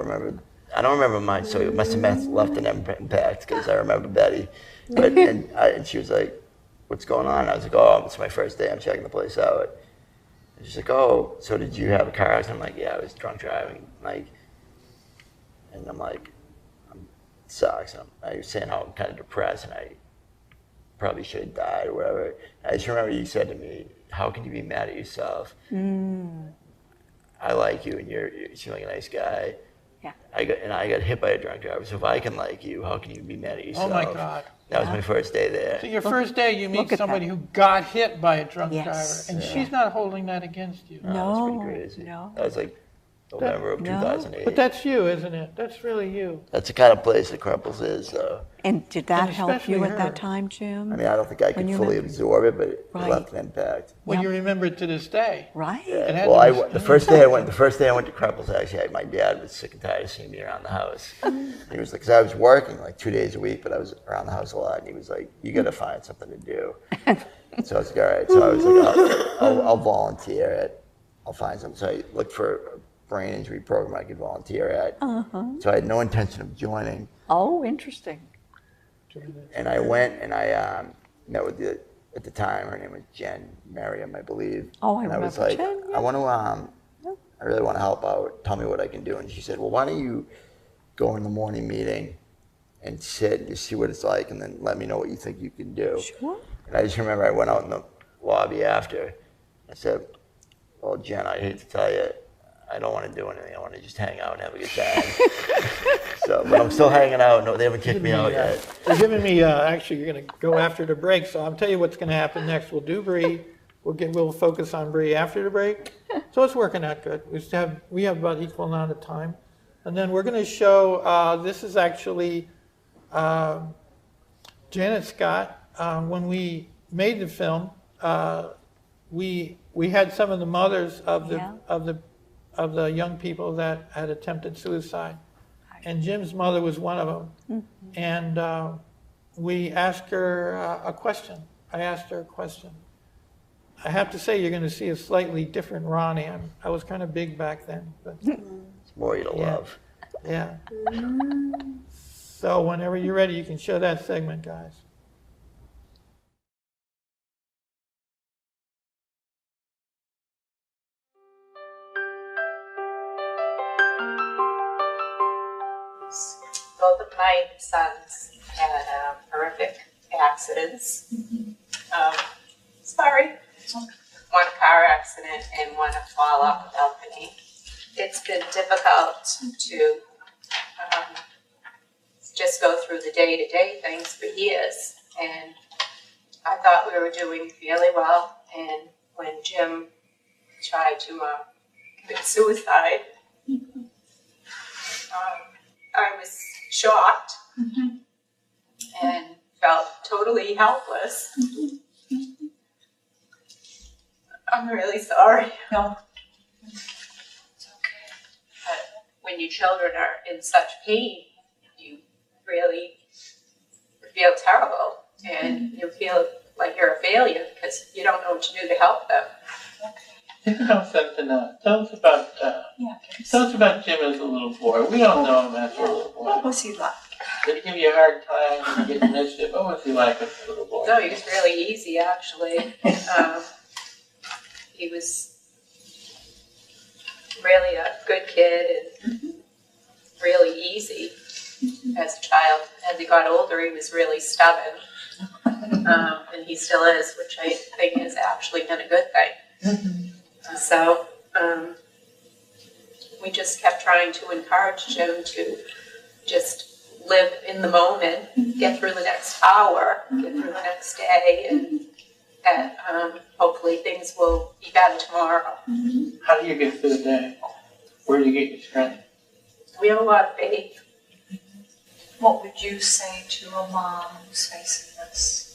don't remember mine, so it must have left an impact because I remember Betty. But and she was like, "What's going on?" And I was like, "Oh, it's my first day. I'm checking the place out." And she's like, "Oh, so did you have a car accident?" I'm like, "Yeah, I was drunk driving." And I'm like, "It sucks." And I was saying how I'm kind of depressed and I probably should have died or whatever. I just remember you said to me, "How can you be mad at yourself? I like you and you seem like a nice guy." Yeah. I got hit by a drunk driver. So if I can like you, how can you be mad at yourself? Oh my God. That was my first day there. So your first day, you meet somebody who got hit by a drunk driver, and she's not holding that against you. No, that's pretty crazy. No. That was like November of 2008. But that's you, isn't it? That's really you. That's the kind of place that Krempels is, though. And did that help especially you at her. that time, Jim? I mean, I don't think I could fully absorb it, but it left an impact. Well, you remember it to this day. Right. Yeah. Well, the first day I went to Krempels, actually, my dad was sick and tired of seeing me around the house. He was like, because I was working like 2 days a week, but I was around the house a lot, and he was like, "You got to find something to do." So I was like, "All right." So I was like, I'll volunteer at. I'll find something. So I looked for a brain injury program I could volunteer at. So I had no intention of joining. Oh, interesting. And I went and I met with at the time, her name was Jen Merriam, I believe. Oh, I and remember I was like, Jen, I want to, I really want to help out. Tell me what I can do. And she said, "Well, why don't you go in the morning meeting and sit and just see what it's like, and then let me know what you think you can do." Sure. And I just remember I went out in the lobby after. I said, Well, Jen, I hate to tell you, I don't want to do anything. I want to just hang out and have a good time. So, but I'm still hanging out. No, they haven't kicked me out yet. They're giving me, actually, you're going to go after the break, so I'll tell you what's going to happen next. We'll do Bree. We'll focus on Bree after the break. So it's working out good. We have about equal amount of time. And then we're going to show, this is actually Janet Scott. When we made the film, we had some of the mothers of the young people that had attempted suicide, and Jim's mother was one of them. And we asked her a question. I asked her a question. I have to say, you're going to see a slightly different Ronnie. I was kind of big back then, but It's more you to love. yeah. So whenever you're ready, you can show that segment, guys. Both of my sons had horrific accidents. One car accident and one a fall off the balcony. It's been difficult to just go through the day-to-day things for years, and I thought we were doing fairly well. And when Jim tried to commit suicide, I was shocked and felt totally helpless. I'm really sorry. No. It's okay. But when your children are in such pain, you really feel terrible, and you feel like you're a failure because you don't know what to do to help them. Think about something else. Tell us about Jim as a little boy. We don't know him as a little boy. What was he like? Did he give you a hard time? Did he get mischief? What was he like as a little boy? No, he was really easy, actually. He was really a good kid and really easy as a child. As he got older, he was really stubborn. And he still is, which I think has actually been a good thing. So we just kept trying to encourage Jim to just live in the moment, get through the next hour, get through the next day, and that hopefully things will be better tomorrow. How do you get through the day? Where do you get your strength? We have a lot of faith. What would you say to a mom who's facing this?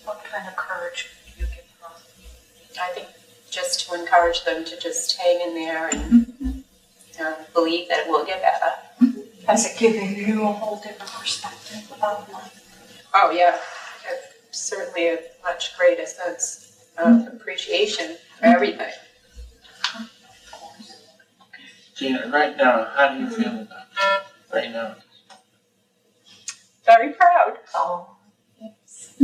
What kind of courage would you give her? I think just to encourage them to just hang in there and believe that it will get better. Has it given you a whole different perspective about life? Oh yeah, certainly a much greater sense of appreciation for everything. Gina, right now, how do you feel about it? Right now? Very proud. Oh, yes.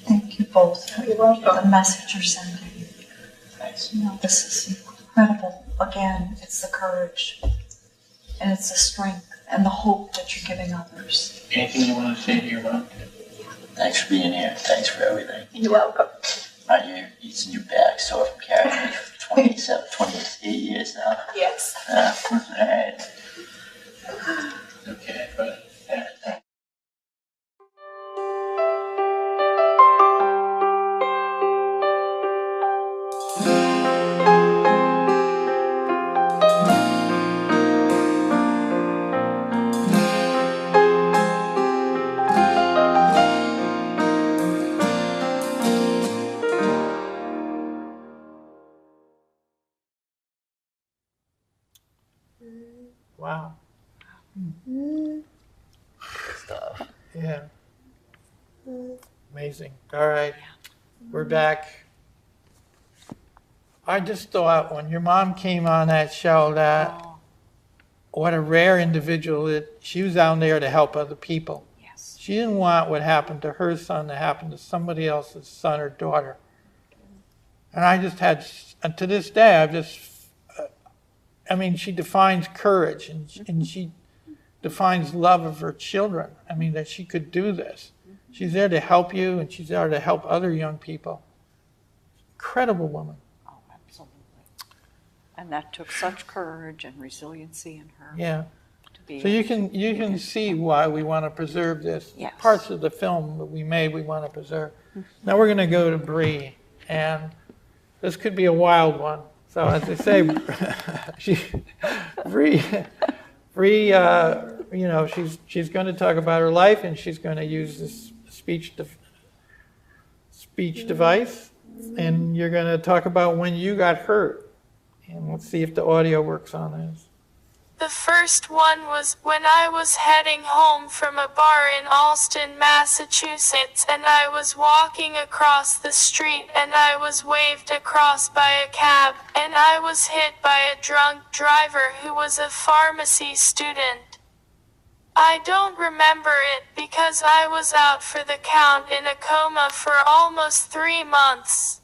Thank you both for the message you're sending. Thanks. You know, this is incredible. Again, it's the courage, and it's the strength, and the hope that you're giving others. Anything you want to say to your mom? Thanks for being here. Thanks for everything. You're welcome. It's your back sore from carrying me for 28 years now. Yes. All right. Okay, but Wow. Stuff. Yeah. Amazing. All right. We're back. I just thought when your mom came on that show that what a rare individual she was out there to help other people. Yes. She didn't want what happened to her son to happen to somebody else's son or daughter. And I just had, and to this day, I've just, she defines courage and she defines love of her children. That she could do this. She's there to help you, and she's there to help other young people. Incredible woman. Oh, absolutely. And that took such courage and resiliency in her. Yeah. To be So you can see why we want to preserve this. Yes. Parts of the film that we made, we want to preserve. Now we're going to go to Bree, and this could be a wild one. So as I say, Bree, you know, she's going to talk about her life, and she's going to use this speech device, and you're going to talk about when you got hurt, and let's see if the audio works on this. The first one was when I was heading home from a bar in Allston, Massachusetts, and I was walking across the street and I was waved across by a cab, and I was hit by a drunk driver who was a pharmacy student. I don't remember it because I was out for the count in a coma for almost 3 months.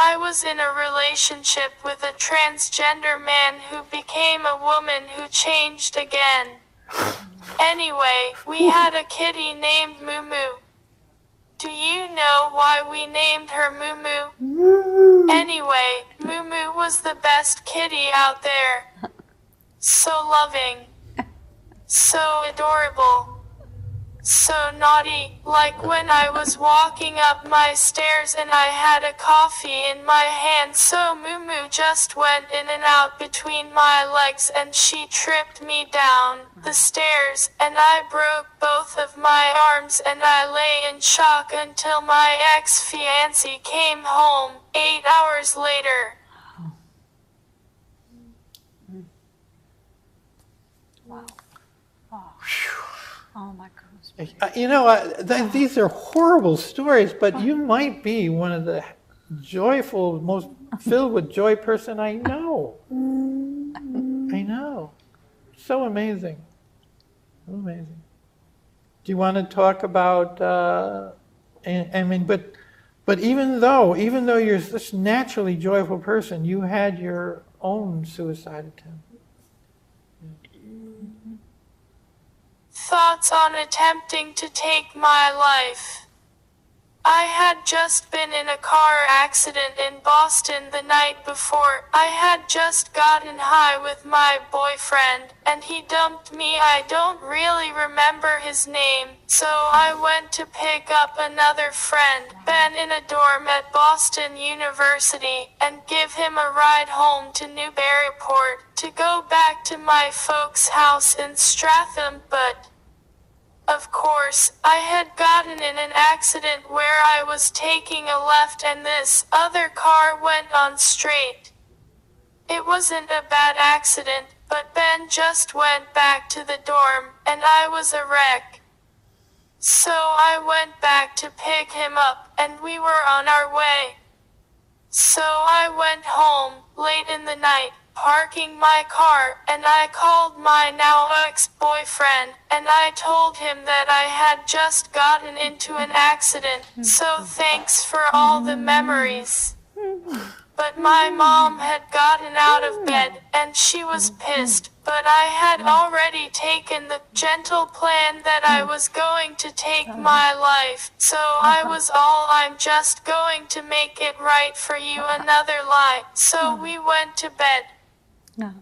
I was in a relationship with a transgender man who became a woman who changed again. Anyway, we had a kitty named Moo Moo. Do you know why we named her Moo Moo? Anyway, Moo Moo was the best kitty out there. So loving. So adorable. So naughty, like when I was walking up my stairs and I had a coffee in my hand, so Moo Moo just went in and out between my legs and she tripped me down the stairs, and I broke both of my arms and I lay in shock until my ex-fiancé came home 8 hours later. Wow. Oh my goodness. You know, these are horrible stories, but you might be one of the joyful, most filled with joy person I know. I know. So amazing. So amazing. Do you want to talk about, I mean, but even though you're this naturally joyful person, you had your own suicide attempt. Thoughts on attempting to take my life. I had just been in a car accident in Boston the night before. I had just gotten high with my boyfriend, and he dumped me. I don't really remember his name, so I went to pick up another friend, Ben, in a dorm at Boston University, and give him a ride home to Newburyport to go back to my folks' house in Stratham, but of course, I had gotten in an accident where I was taking a left and this other car went on straight. It wasn't a bad accident, but Ben just went back to the dorm, and I was a wreck. So I went back to pick him up, and we were on our way. So I went home, late in the night, parking my car, and I called my now ex-boyfriend, and I told him that I had just gotten into an accident, so thanks for all the memories. But my mom had gotten out of bed, and she was pissed, but I had already taken the gentle plan that I was going to take my life, so I was all, I'm just going to make it right for you, another lie, so we went to bed.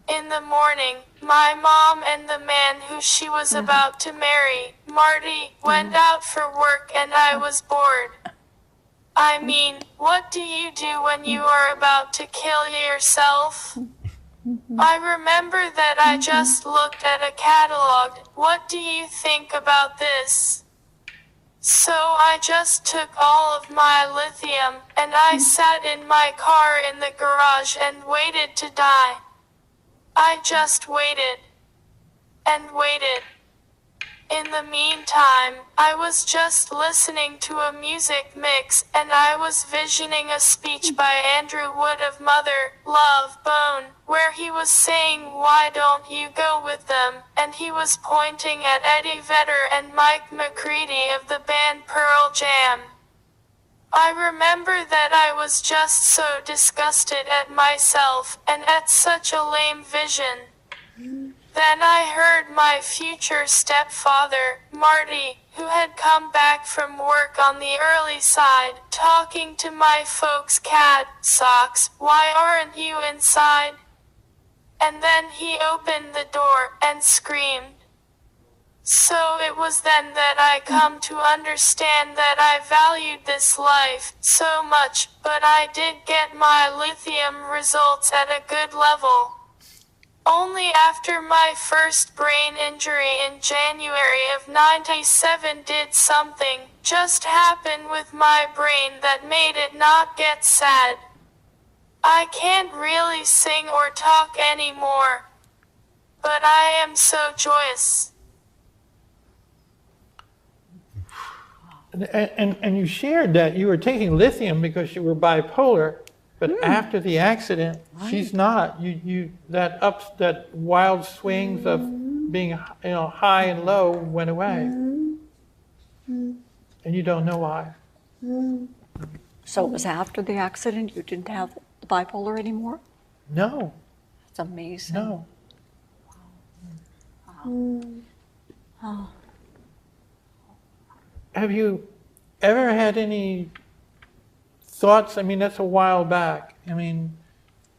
In the morning, my mom and the man who she was about to marry, Marty, went out for work and I was bored. I mean, what do you do when you are about to kill yourself? I remember that I just looked at a catalog. What do you think about this? So I just took all of my lithium and I sat in my car in the garage and waited to die. I just waited and waited. In the meantime, I was just listening to a music mix and I was visioning a speech by Andrew Wood of Mother, Love Bone, where he was saying, why don't you go with them? And he was pointing at Eddie Vedder and Mike McCready of the band Pearl Jam. I remember that I was just so disgusted at myself and at such a lame vision. Then I heard my future stepfather, Marty, who had come back from work on the early side, talking to my folks' cat, Socks, why aren't you inside? And then he opened the door and screamed. So it was then that I come to understand that I valued this life so much, but I did get my lithium results at a good level. Only after my first brain injury in January of '97 did something just happen with my brain that made it not get sad. I can't really sing or talk anymore, but I am so joyous. And you shared that you were taking lithium because you were bipolar, but after the accident, she's not. That wild swings of being, high and low went away, and you don't know why. So it was after the accident you didn't have the bipolar anymore? No. That's amazing. No. Wow. Oh. Have you ever had any thoughts? I mean, that's a while back. I mean,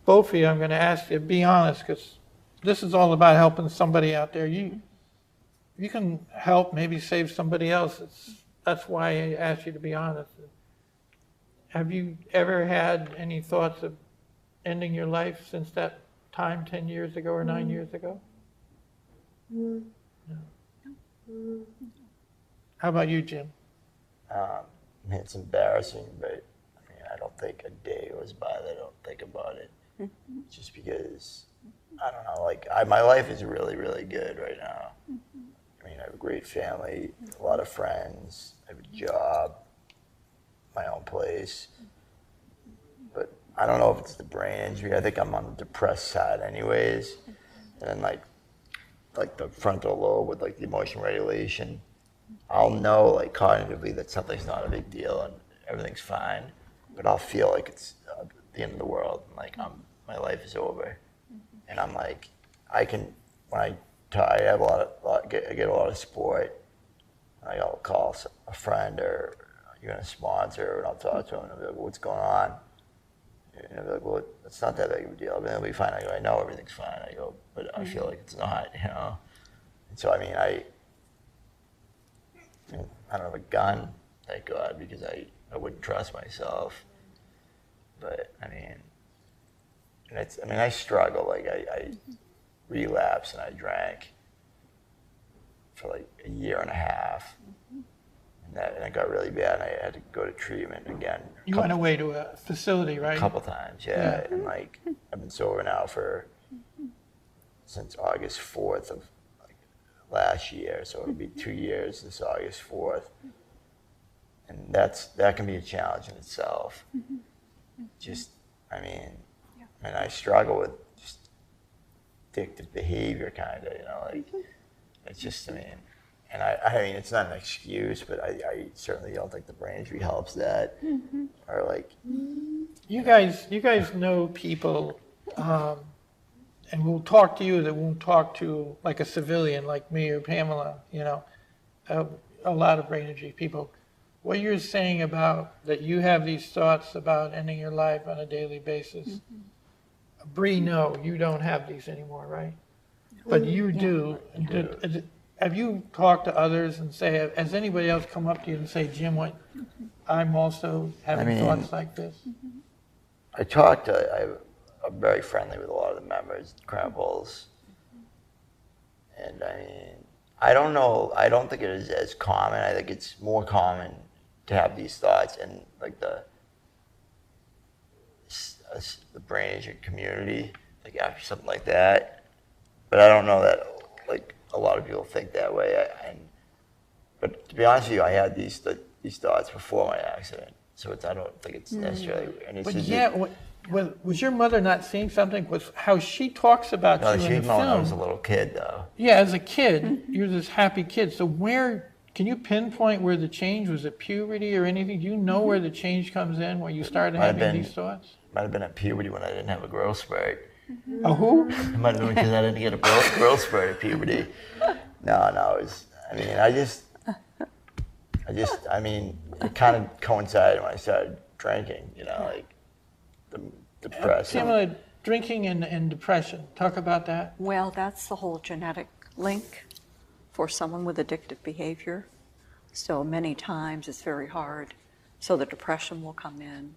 both of you, I'm going to ask you to be honest, because this is all about helping somebody out there. You can help, maybe save somebody else. That's why I asked you to be honest. Have you ever had any thoughts of ending your life since that time, 10 years ago or 9 years ago? No. How about you, Jim? It's embarrassing, but I don't think a day goes by that I don't think about it. Just because, I don't know, my life is really, really good right now. I have a great family, a lot of friends, I have a job, my own place. But I don't know if it's the brain injury. I think I'm on the depressed side anyways. And then like the frontal lobe with the emotion regulation, I'll know cognitively that something's not a big deal and everything's fine, but I'll feel like it's the end of the world and my life is over. And I'm I can, when I have I get a lot of support. I'll call a friend or you're gonna sponsor and I'll talk to them and I'll be like, what's going on? And they'll be like, well, it's not that big of a deal. I mean, it'll be fine. I go, I know everything's fine. I go, but I feel like it's not, And so, I don't have a gun, thank God, because I wouldn't trust myself. But I struggle. I relapsed and I drank for a year and a half, and it got really bad. And I had to go to treatment again. You went away to a facility, right? A couple times, yeah. And I've been sober now since August 4th of last year, so it'll be 2 years this August 4th. And that can be a challenge in itself. I struggle with just addictive behavior it's just, and it's not an excuse, but I certainly don't think the brain injury helps that. Or you guys know people, and we'll talk to you that won't talk to a civilian like me or Pamela, a lot of brain injury people. What you're saying about that you have these thoughts about ending your life on a daily basis. Bree, no, you don't have these anymore, right? But you do. Have you talked to others and say, has anybody else come up to you and say, Jim, I'm also having thoughts like this? I'm very friendly with a lot of the members, Krempels. And I don't know, I don't think it is as common. I think it's more common to have these thoughts in the brain injury community, after something like that. But I don't know that a lot of people think that way. But to be honest with you, I had these thoughts before my accident, so I don't think it's necessarily. Was your mother not seeing something? Was how she talks about you in the film? No, I was a little kid though. Yeah, as a kid, you're this happy kid. So where Can you pinpoint where the change was? At puberty or anything? Do you know where the change comes in, where you started having these thoughts? Might have been at puberty when I didn't have a growth spurt. A who? It might have been because I didn't get a growth spurt at puberty. No, it was, it kind of coincided when I started drinking, like the depression. Similar, drinking and depression. Talk about that. Well, that's the whole genetic link for someone with addictive behavior. So many times it's very hard. So the depression will come in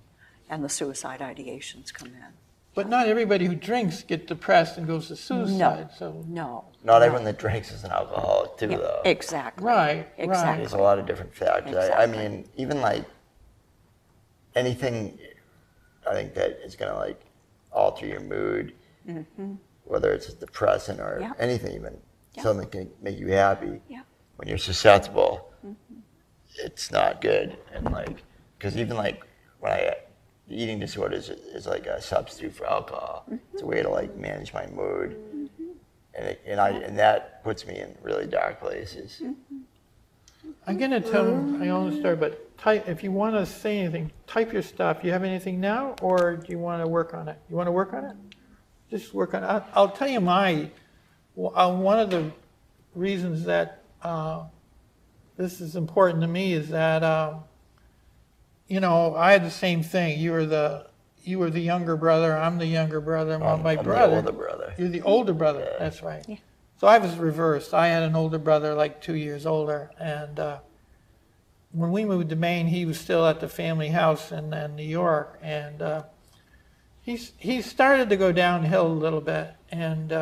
and the suicide ideations come in. But not everybody who drinks get depressed and goes to suicide. No. Not everyone that drinks is an alcoholic too, though. Exactly. Right. There's a lot of different factors. Exactly. Even like anything, I think that is going to like alter your mood, whether it's a depressant or anything, even something can make you happy. When you're susceptible, it's not good. And like, because even like when eating disorders is like a substitute for alcohol. It's a way to like manage my mood, and that puts me in really dark places. I'm gonna tell my own story, but if you want to say anything, type your stuff. You have anything now, or do you want to work on it? You want to work on it? Just work on it. I'll tell you one of the reasons that this is important to me is that. I had the same thing. You were the younger brother. I'm the younger brother. I'm my brother. The older brother. You're the older brother. Yeah. That's right. Yeah. So I was reversed. I had an older brother, like 2 years older, and when we moved to Maine, he was still at the family house in New York, and he started to go downhill a little bit, and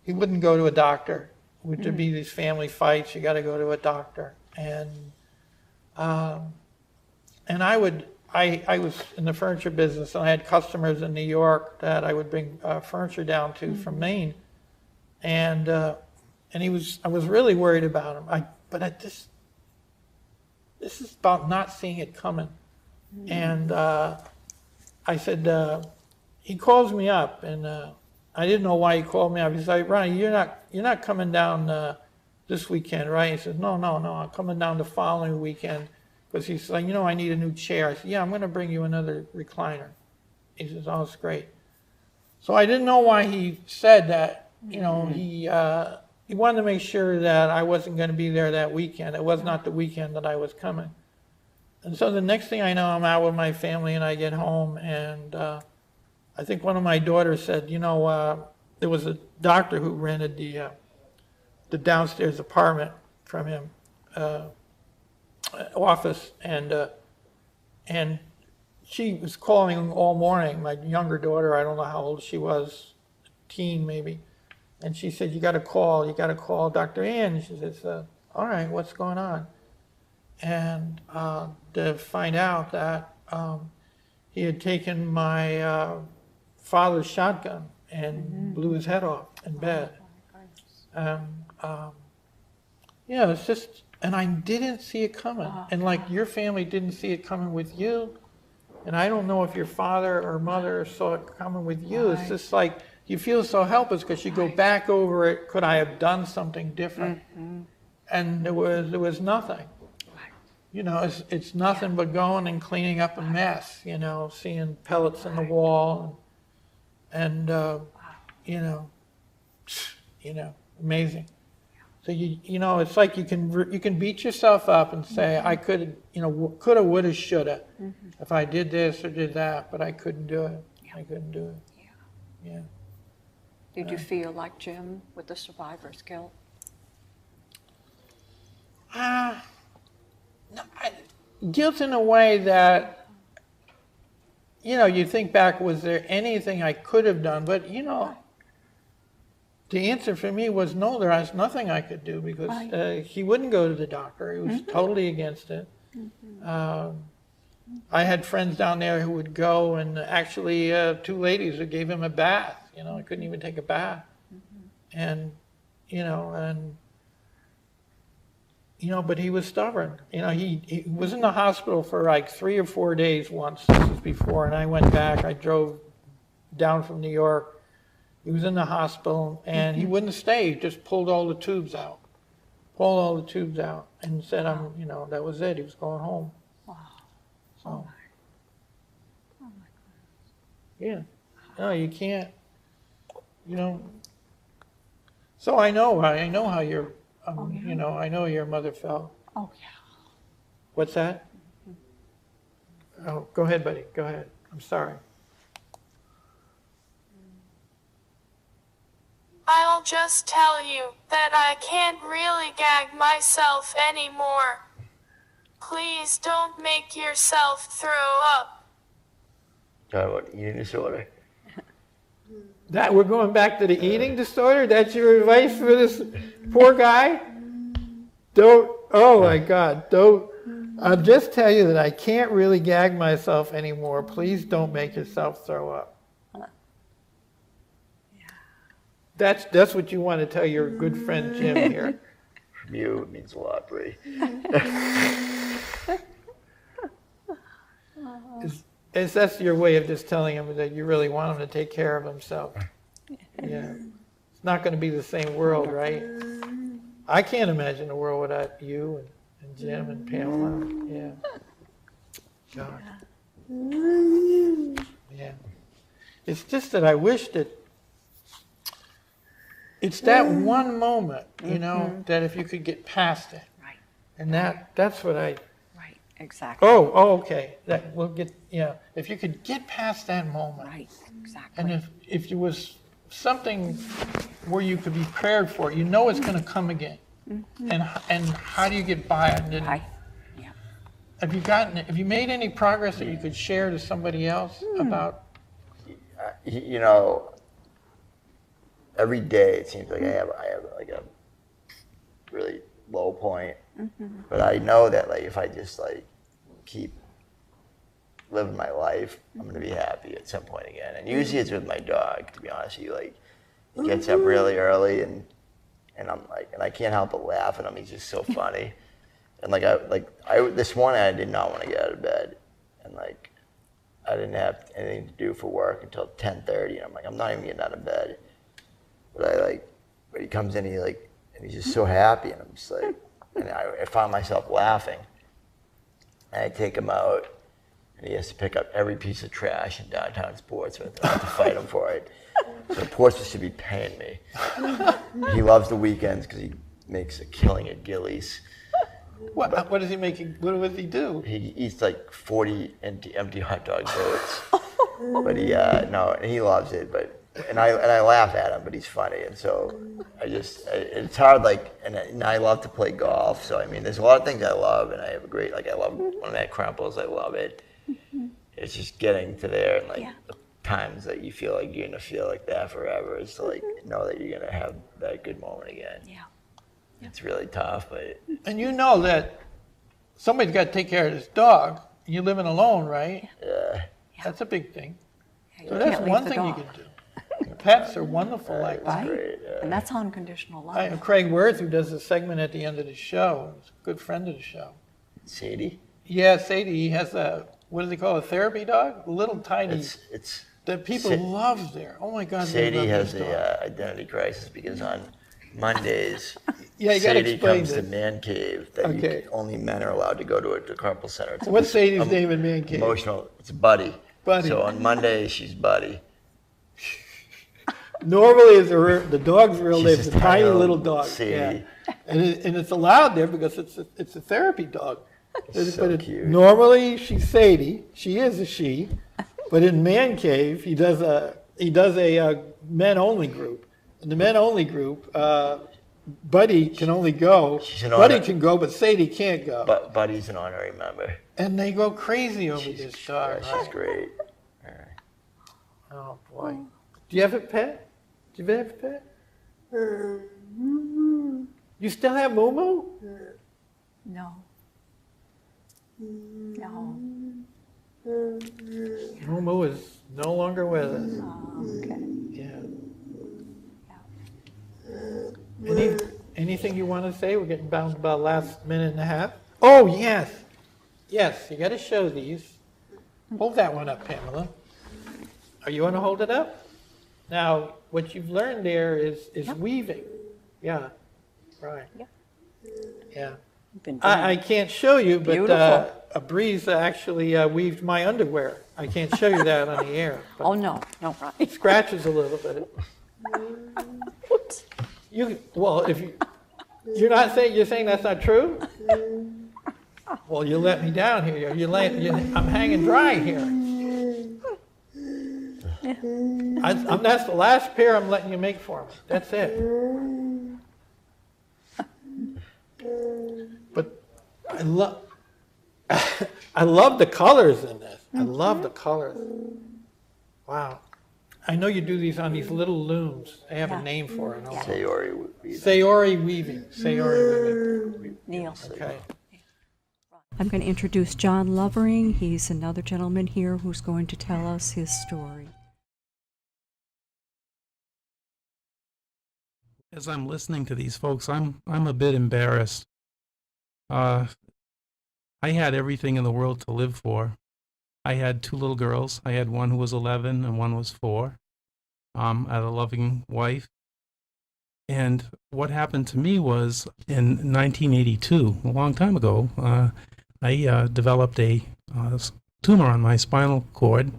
he wouldn't go to a doctor. There'd be these family fights. You got to go to a doctor, and I was in the furniture business, and I had customers in New York that I would bring furniture down to from Maine, and I was really worried about him. This is about not seeing it coming, and I said, he calls me up, and I didn't know why he called me up. He's like, Ronnie, you're not coming down this weekend, right? He says, no, I'm coming down the following weekend. Because he's like, I need a new chair. I said, yeah, I'm going to bring you another recliner. He says, oh, it's great. So I didn't know why he said that. He wanted to make sure that I wasn't going to be there that weekend. It was not the weekend that I was coming. And so the next thing I know, I'm out with my family, and I get home, and I think one of my daughters said, there was a doctor who rented the downstairs apartment from him. Office, and she was calling all morning. My younger daughter, I don't know how old she was, teen maybe, and she said, you got to call Dr. Ann. She says, all right, what's going on? And to find out that he had taken my father's shotgun and blew his head off in bed. It's just. And I didn't see it coming. And like your family didn't see it coming with you. And I don't know if your father or mother saw it coming with you. Right. It's just like you feel so helpless because you go back over it. Could I have done something different? And there was nothing. It's nothing but going and cleaning up a mess, seeing pellets in the wall and amazing. So it's like you can beat yourself up and say, I could, coulda, woulda, shoulda, if I did this or did that, but I couldn't do it. I couldn't do it. Yeah. Did you feel like Jim with the survivor's guilt? Guilt in a way that, you think back, was there anything I could have done? But, the answer for me was no, there was nothing I could do because he wouldn't go to the doctor. He was totally against it. I had friends down there who would go, and actually 2 ladies who gave him a bath. I couldn't even take a bath. And, but he was stubborn. He was in the hospital for like 3 or 4 days once. This was before, and I went back. I drove down from New York. He was in the hospital, and he wouldn't stay. He just pulled all the tubes out. pulled all the tubes out and said, that was it. He was going home. Wow. So, Oh my yeah. No, you can't, So I know how your, I know your mother felt. Oh, yeah. What's that? Oh, go ahead, buddy. Go ahead. I'm sorry. I'll just tell you that I can't really gag myself anymore. Please don't make yourself throw up. Talking about eating disorder. That we're going back to the eating disorder? That's your advice for this poor guy? Oh my God, I'll just tell you that I can't really gag myself anymore. Please don't make yourself throw up. That's what you want to tell your good friend Jim here. From you, it means a lot, Bree. That's your way of just telling him that you really want him to take care of himself. Yeah. It's not going to be the same world, right? I can't imagine a world without you and Jim and Pamela. Yeah. God. Yeah. It's just that I wish that it's that one moment, that if you could get past it. Right. And that's what I... Right, exactly. Oh, okay. That we'll get, if you could get past that moment. Right, exactly. And if there was something where you could be prepared for it, it's going to come again. Mm-hmm. And how do you get by it? And right. Yeah. Have you made any progress that you could share to somebody else about? Every day it seems like I have like a really low point, but I know that if I just keep living my life, I'm gonna be happy at some point again. And usually it's with my dog. To be honest with you, he gets up really early and I'm and I can't help but laugh at him. He's just so funny. And this morning I did not want to get out of bed, and I didn't have anything to do for work until 10:30, and I'm not even getting out of bed. But but he comes in, and he's just so happy, and I'm just and I found myself laughing. And I take him out, and he has to pick up every piece of trash in downtown Portsmouth. I have to fight him for it. So Portsmouth should be paying me. He loves the weekends because he makes a killing at Gillies. What does he make? What does he do? He eats 40 empty hot dog boats. But he loves it. And I laugh at him, but he's funny, and so it's hard. And I love to play golf. So there's a lot of things I love, and I have a great I love when I'm at Krempels. I love it. It's just getting to there, and the times that you feel like you're gonna feel like that forever is to know that you're gonna have that good moment again. Yeah. It's really tough, but and that somebody's got to take care of this dog. You're living alone, right? Yeah. That's a big thing. Yeah, so that's one thing you can do. Pets are wonderful like that. Right? Great, And that's unconditional love. Craig Worth, who does a segment at the end of the show, is a good friend of the show. Sadie? Yeah, Sadie. He has what do they call a therapy dog? A little tiny. That people love there. Oh my God. Sadie has a identity crisis because on Mondays, Sadie comes to Man Cave. Only men are allowed to go to the Krempels Center. What's Sadie's name in Man Cave? Emotional. It's Buddy. Buddy. So on Monday, she's Buddy. Normally, the dog's real name is a tiny little dog. Sadie. Yeah. And it's allowed there because it's a therapy dog. So cute. Normally, she's Sadie. She is a she. But in Man Cave, he does a men only group. In the men only group, Buddy can only go. Buddy can go, but Sadie can't go. But Buddy's an honorary member. And they go crazy over this dog. Yeah, she's great. Oh boy. Do you have a pet? Do you have a pet? You still have Momo? No. No. Momo is no longer with us. Oh, okay. Yeah. Anything you want to say? We're getting down to about last minute and a half. Oh, yes. Yes, you got to show these. Hold that one up, Pamela. Are you going to hold it up? Now, what you've learned there is weaving. Yeah, right. Yeah. Yeah. Been doing I can't show you, but Beautiful. Bree's actually weaved my underwear. I can't show you that on the air. But Oh, no, right. it scratches a little bit. Well, if you're saying that's not true? Well, you let me down here. I'm hanging dry here. That's the last pair I'm letting you make for me. That's it. But I love the colors in this. I love the colors. Wow. I know you do these on these little looms. They have a name for it. Sayori weaving. Sayori weaving. Sayori weaving. Neil. Okay. I'm going to introduce John Lovering. He's another gentleman here who's going to tell us his story. As I'm listening to these folks, I'm a bit embarrassed. I had everything in the world to live for. I had two little girls. I had one who was 11 and one was 4. I had a loving wife. And what happened to me was in 1982, a long time ago, I developed a tumor on my spinal cord.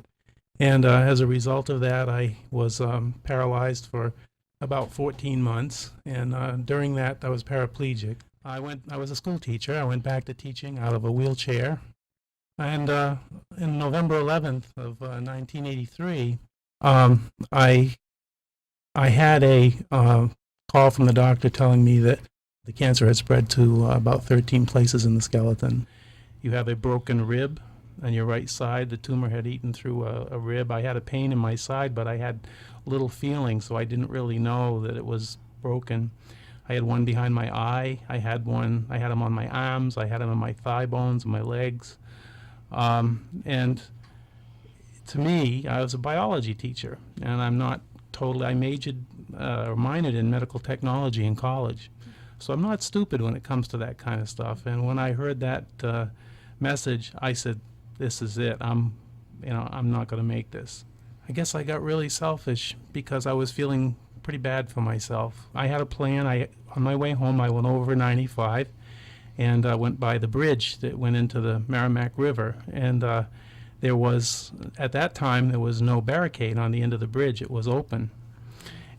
And as a result of that, I was paralyzed for about 14 months. And during that, I was paraplegic. I was a school teacher. I went back to teaching out of a wheelchair. And in November 11th of 1983, I had a call from the doctor telling me that the cancer had spread to about 13 places in the skeleton. You have a broken rib on your right side. The tumor had eaten through a rib. I had a pain in my side, but I had little feeling, so I didn't really know that it was broken. I had one behind my eye. I had them on my arms. I had them on my thigh bones and my legs. And to me, I was a biology teacher, and I majored or minored in medical technology in college. So I'm not stupid when it comes to that kind of stuff. And when I heard that message, I said, this is it. I'm not going to make this. I guess I got really selfish because I was feeling pretty bad for myself. I had a plan. On my way home, I went over 95 and went by the bridge that went into the Merrimack River. And at that time, there was no barricade on the end of the bridge. It was open.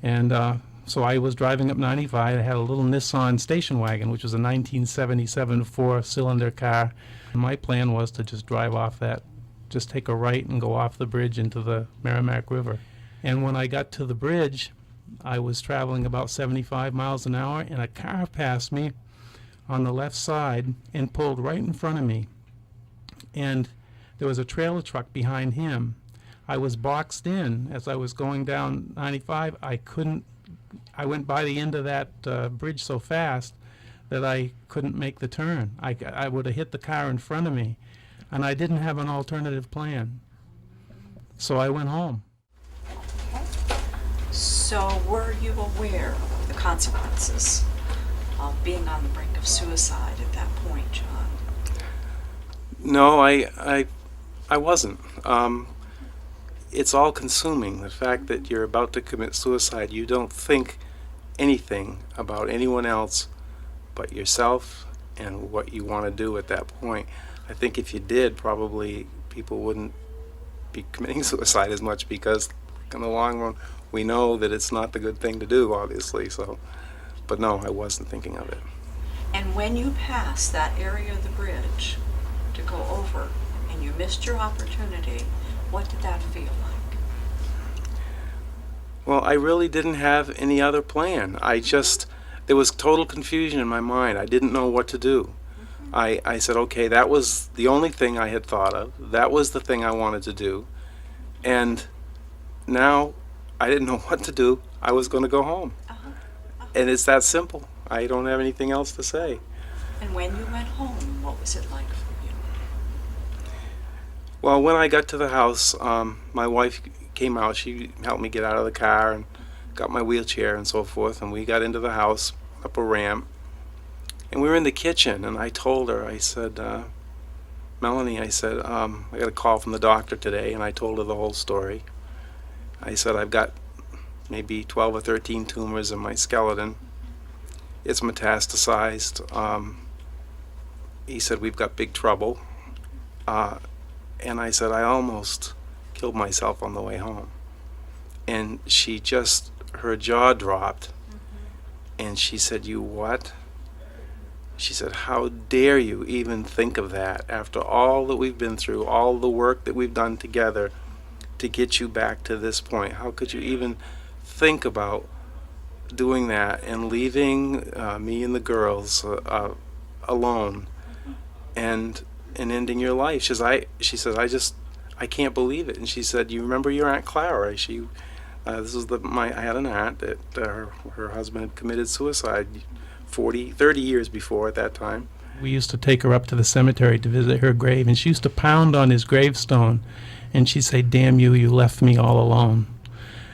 And so I was driving up 95. I had a little Nissan station wagon, which was a 1977 4-cylinder car. And my plan was to just drive off that, just take a right and go off the bridge into the Merrimack River. And when I got to the bridge, I was traveling about 75 miles an hour, and a car passed me on the left side and pulled right in front of me. And there was a trailer truck behind him. I was boxed in as I was going down 95. I went by the end of that bridge so fast that I couldn't make the turn. I would have hit the car in front of me, and I didn't have an alternative plan. So I went home. So were you aware of the consequences of being on the brink of suicide at that point, John? No, I wasn't. It's all consuming. The fact that you're about to commit suicide, you don't think anything about anyone else but yourself and what you want to do at that point. I think if you did, probably people wouldn't be committing suicide as much, because in the long run, we know that it's not the good thing to do, obviously. So, but no, I wasn't thinking of it. And when you passed that area of the bridge to go over and you missed your opportunity, what did that feel like? Well, I really didn't have any other plan. There was total confusion in my mind. I didn't know what to do. I said, okay, that was the only thing I had thought of. That was the thing I wanted to do. And now I didn't know what to do. I was going to go home. And it's that simple. I don't have anything else to say. And when you went home, what was it like for you? Well, when I got to the house, my wife came out. She helped me get out of the car and got my wheelchair and so forth. And we got into the house, up a ramp. And we were in the kitchen, and I told her, I said, Melanie, I said, I got a call from the doctor today, and I told her the whole story. I said, I've got maybe 12 or 13 tumors in my skeleton, it's metastasized. He said, we've got big trouble. And I said, I almost killed myself on the way home. And she just, her jaw dropped. And she said, you what? She said, how dare you even think of that after all that we've been through, all the work that we've done together to get you back to this point? How could you even think about doing that and leaving me and the girls alone and ending your life? She says, I can't believe it. And she said, you remember your Aunt Clara? This was I had an aunt that her husband had committed suicide 30 years before at that time. We used to take her up to the cemetery to visit her grave, and she used to pound on his gravestone, and she'd say, damn you, you left me all alone.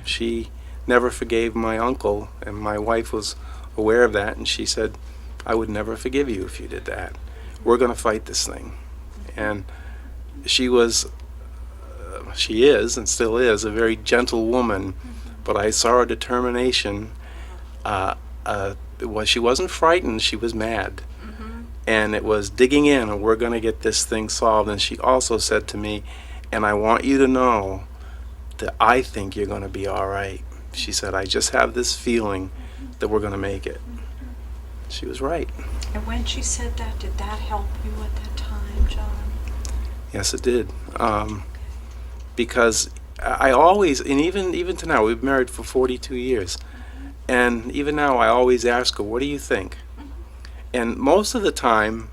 She never forgave my uncle, and my wife was aware of that, and she said, I would never forgive you if you did that. We're going to fight this thing. And she is and still is a very gentle woman, but I saw her determination. She wasn't frightened, she was mad. And it was digging in, and we're going to get this thing solved. And she also said to me, and I want you to know that I think you're going to be all right. She said, I just have this feeling that we're going to make it. She was right. And when she said that, did that help you at that time, John? Yes, it did. Because I always, and even to now, we've been married for 42 years. And even now, I always ask her, what do you think? And most of the time,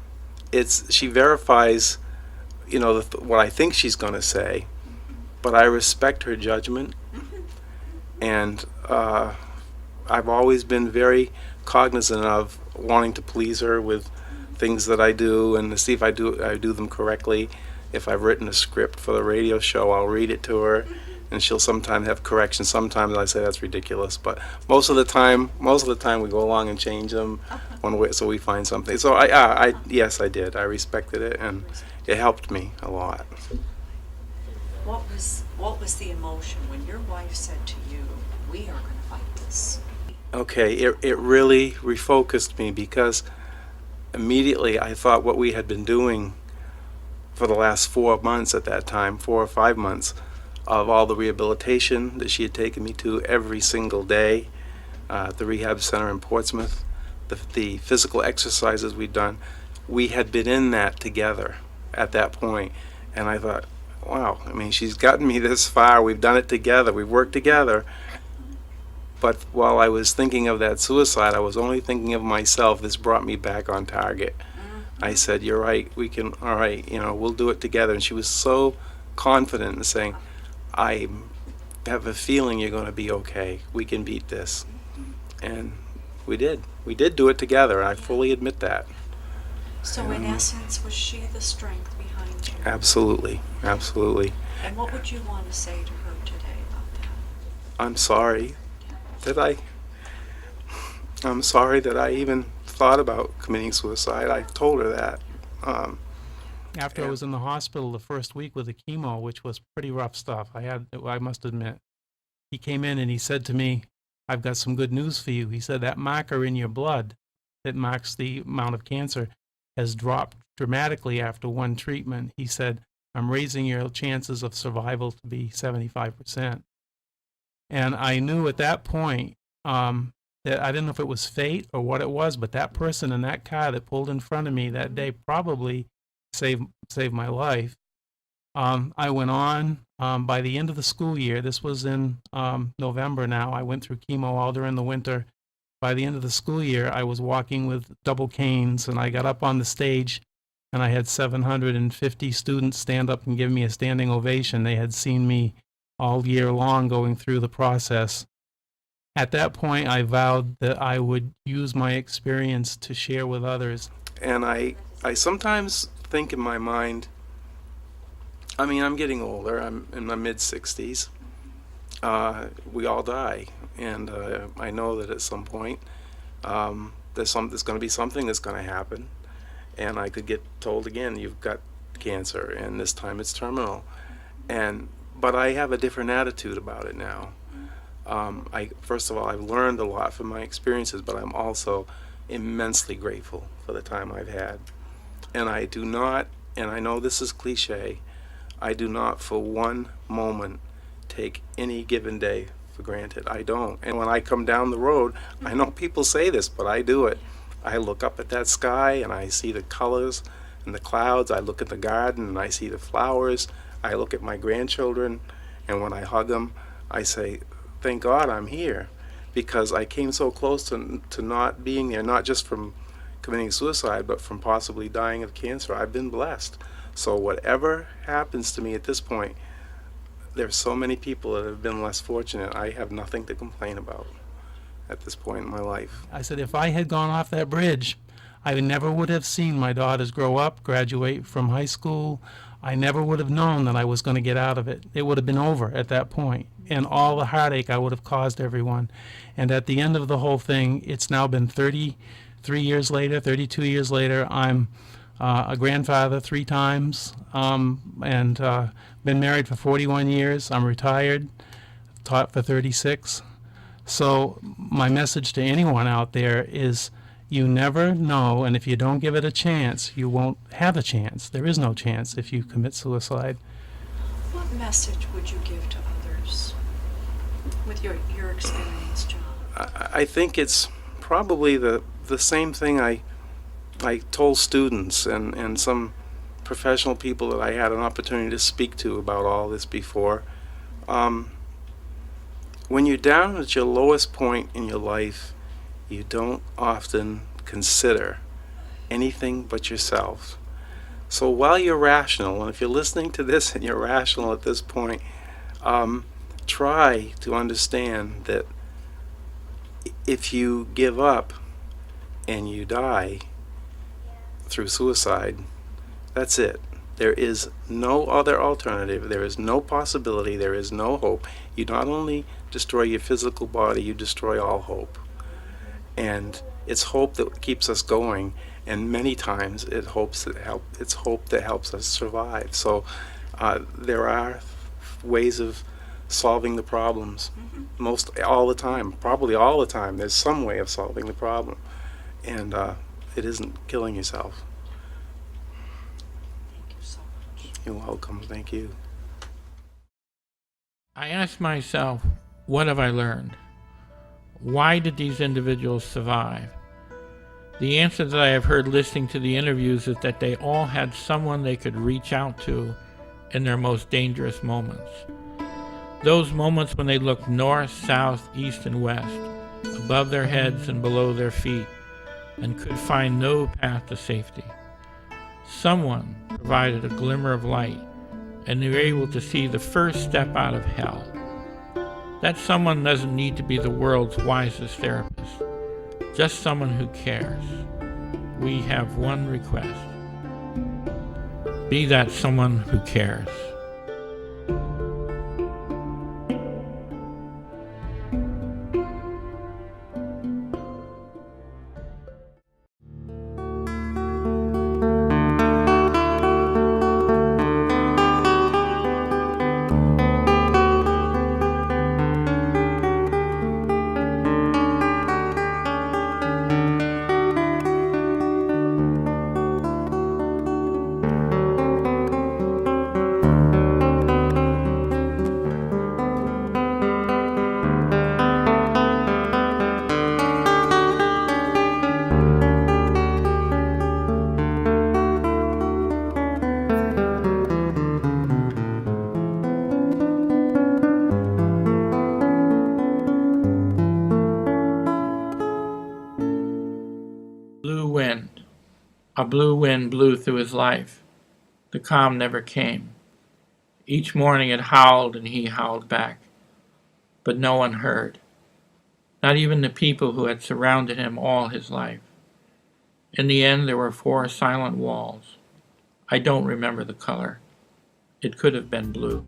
she verifies, what I think she's going to say, but I respect her judgment. And I've always been very cognizant of wanting to please her with things that I do, and to see if I do them correctly. If I've written a script for the radio show, I'll read it to her, and she'll sometimes have corrections. Sometimes I say that's ridiculous, but most of the time we go along and change them so we find something. So yes, I did. I respected it, and it helped me a lot. What was the emotion when your wife said to you, we are going to fight this? Okay, it really refocused me, because immediately I thought what we had been doing for the last 4 months at that time, 4 or 5 months, of all the rehabilitation that she had taken me to every single day at the rehab center in Portsmouth, the physical exercises we'd done, we had been in that together at that point. And I thought, wow, she's gotten me this far, we've done it together, we've worked together. But while I was thinking of that suicide, I was only thinking of myself. This brought me back on target. I said, you're right, we can, all right, we'll do it together. And she was so confident in saying, I have a feeling you're going to be okay. We can beat this. And we did. We did do it together, and I fully admit that. So in essence, was she the strength behind you? Absolutely, absolutely. And what would you want to say to her today about that? I'm sorry that I even thought about committing suicide. I told her that. After I was in the hospital the first week with the chemo, which was pretty rough stuff, I must admit, he came in and he said to me, I've got some good news for you. He said, that marker in your blood that marks the amount of cancer has dropped dramatically after one treatment. He said, I'm raising your chances of survival to be 75%. And I knew at that point that I didn't know if it was fate or what it was, but that person in that car that pulled in front of me that day probably saved my life. I went on by the end of the school year. This was in November now. I went through chemo all during the winter. By the end of the school year, I was walking with double canes, and I got up on the stage, and I had 750 students stand up and give me a standing ovation. They had seen me all year long going through the process. At that point, I vowed that I would use my experience to share with others. And I sometimes think in my mind, I'm getting older. I'm in my mid-60s. We all die. And I know that at some point there's going to be something that's going to happen. And I could get told again, you've got cancer, and this time it's terminal. But I have a different attitude about it now. First of all, I've learned a lot from my experiences, but I'm also immensely grateful for the time I've had. And I do not, and I know this is cliche, I do not for one moment take any given day for granted. I don't. And when I come down the road, I know people say this, but I do it. I look up at that sky and I see the colors and the clouds. I look at the garden and I see the flowers. I look at my grandchildren, and when I hug them, I say, thank God I'm here, because I came so close to not being there, not just from committing suicide, but from possibly dying of cancer. I've been blessed. So whatever happens to me at this point, there's so many people that have been less fortunate. I have nothing to complain about at this point in my life. I said, if I had gone off that bridge, I never would have seen my daughters grow up, graduate from high school. I never would have known that I was going to get out of it. It would have been over at that point, and all the heartache I would have caused everyone. And at the end of the whole thing, it's now been 33 years later, 32 years later. I'm a grandfather 3 times, and been married for 41 years. I'm retired, taught for 36. So my message to anyone out there is, you never know, and if you don't give it a chance, you won't have a chance. There is no chance if you commit suicide. What message would you give to others with your experience, John? I think it's probably the same thing I told students and some professional people that I had an opportunity to speak to about all this before. When you're down at your lowest point in your life, you don't often consider anything but yourself. So while you're rational, and if you're listening to this and you're rational at this point, try to understand that if you give up and you die through suicide, that's it. There is no other alternative. There is no possibility. There is no hope. You not only destroy your physical body, you destroy all hope. And it's hope that keeps us going, and many times it's hope that helps us survive. So there are ways of solving the problems. All the time, probably all the time, there's some way of solving the problem, and it isn't killing yourself. Thank you so much. You're welcome. Thank you. I asked myself, what have I learned? Why did these individuals survive? The answer that I have heard listening to the interviews is that they all had someone they could reach out to in their most dangerous moments. Those moments when they looked north, south, east, and west, above their heads and below their feet, and could find no path to safety. Someone provided a glimmer of light, and they were able to see the first step out of hell. That someone doesn't need to be the world's wisest therapist, just someone who cares. We have one request. Be that someone who cares. A blue wind blew through his life. The calm never came. Each morning it howled and he howled back. But no one heard. Not even the people who had surrounded him all his life. In the end, there were 4 silent walls. I don't remember the color. It could have been blue.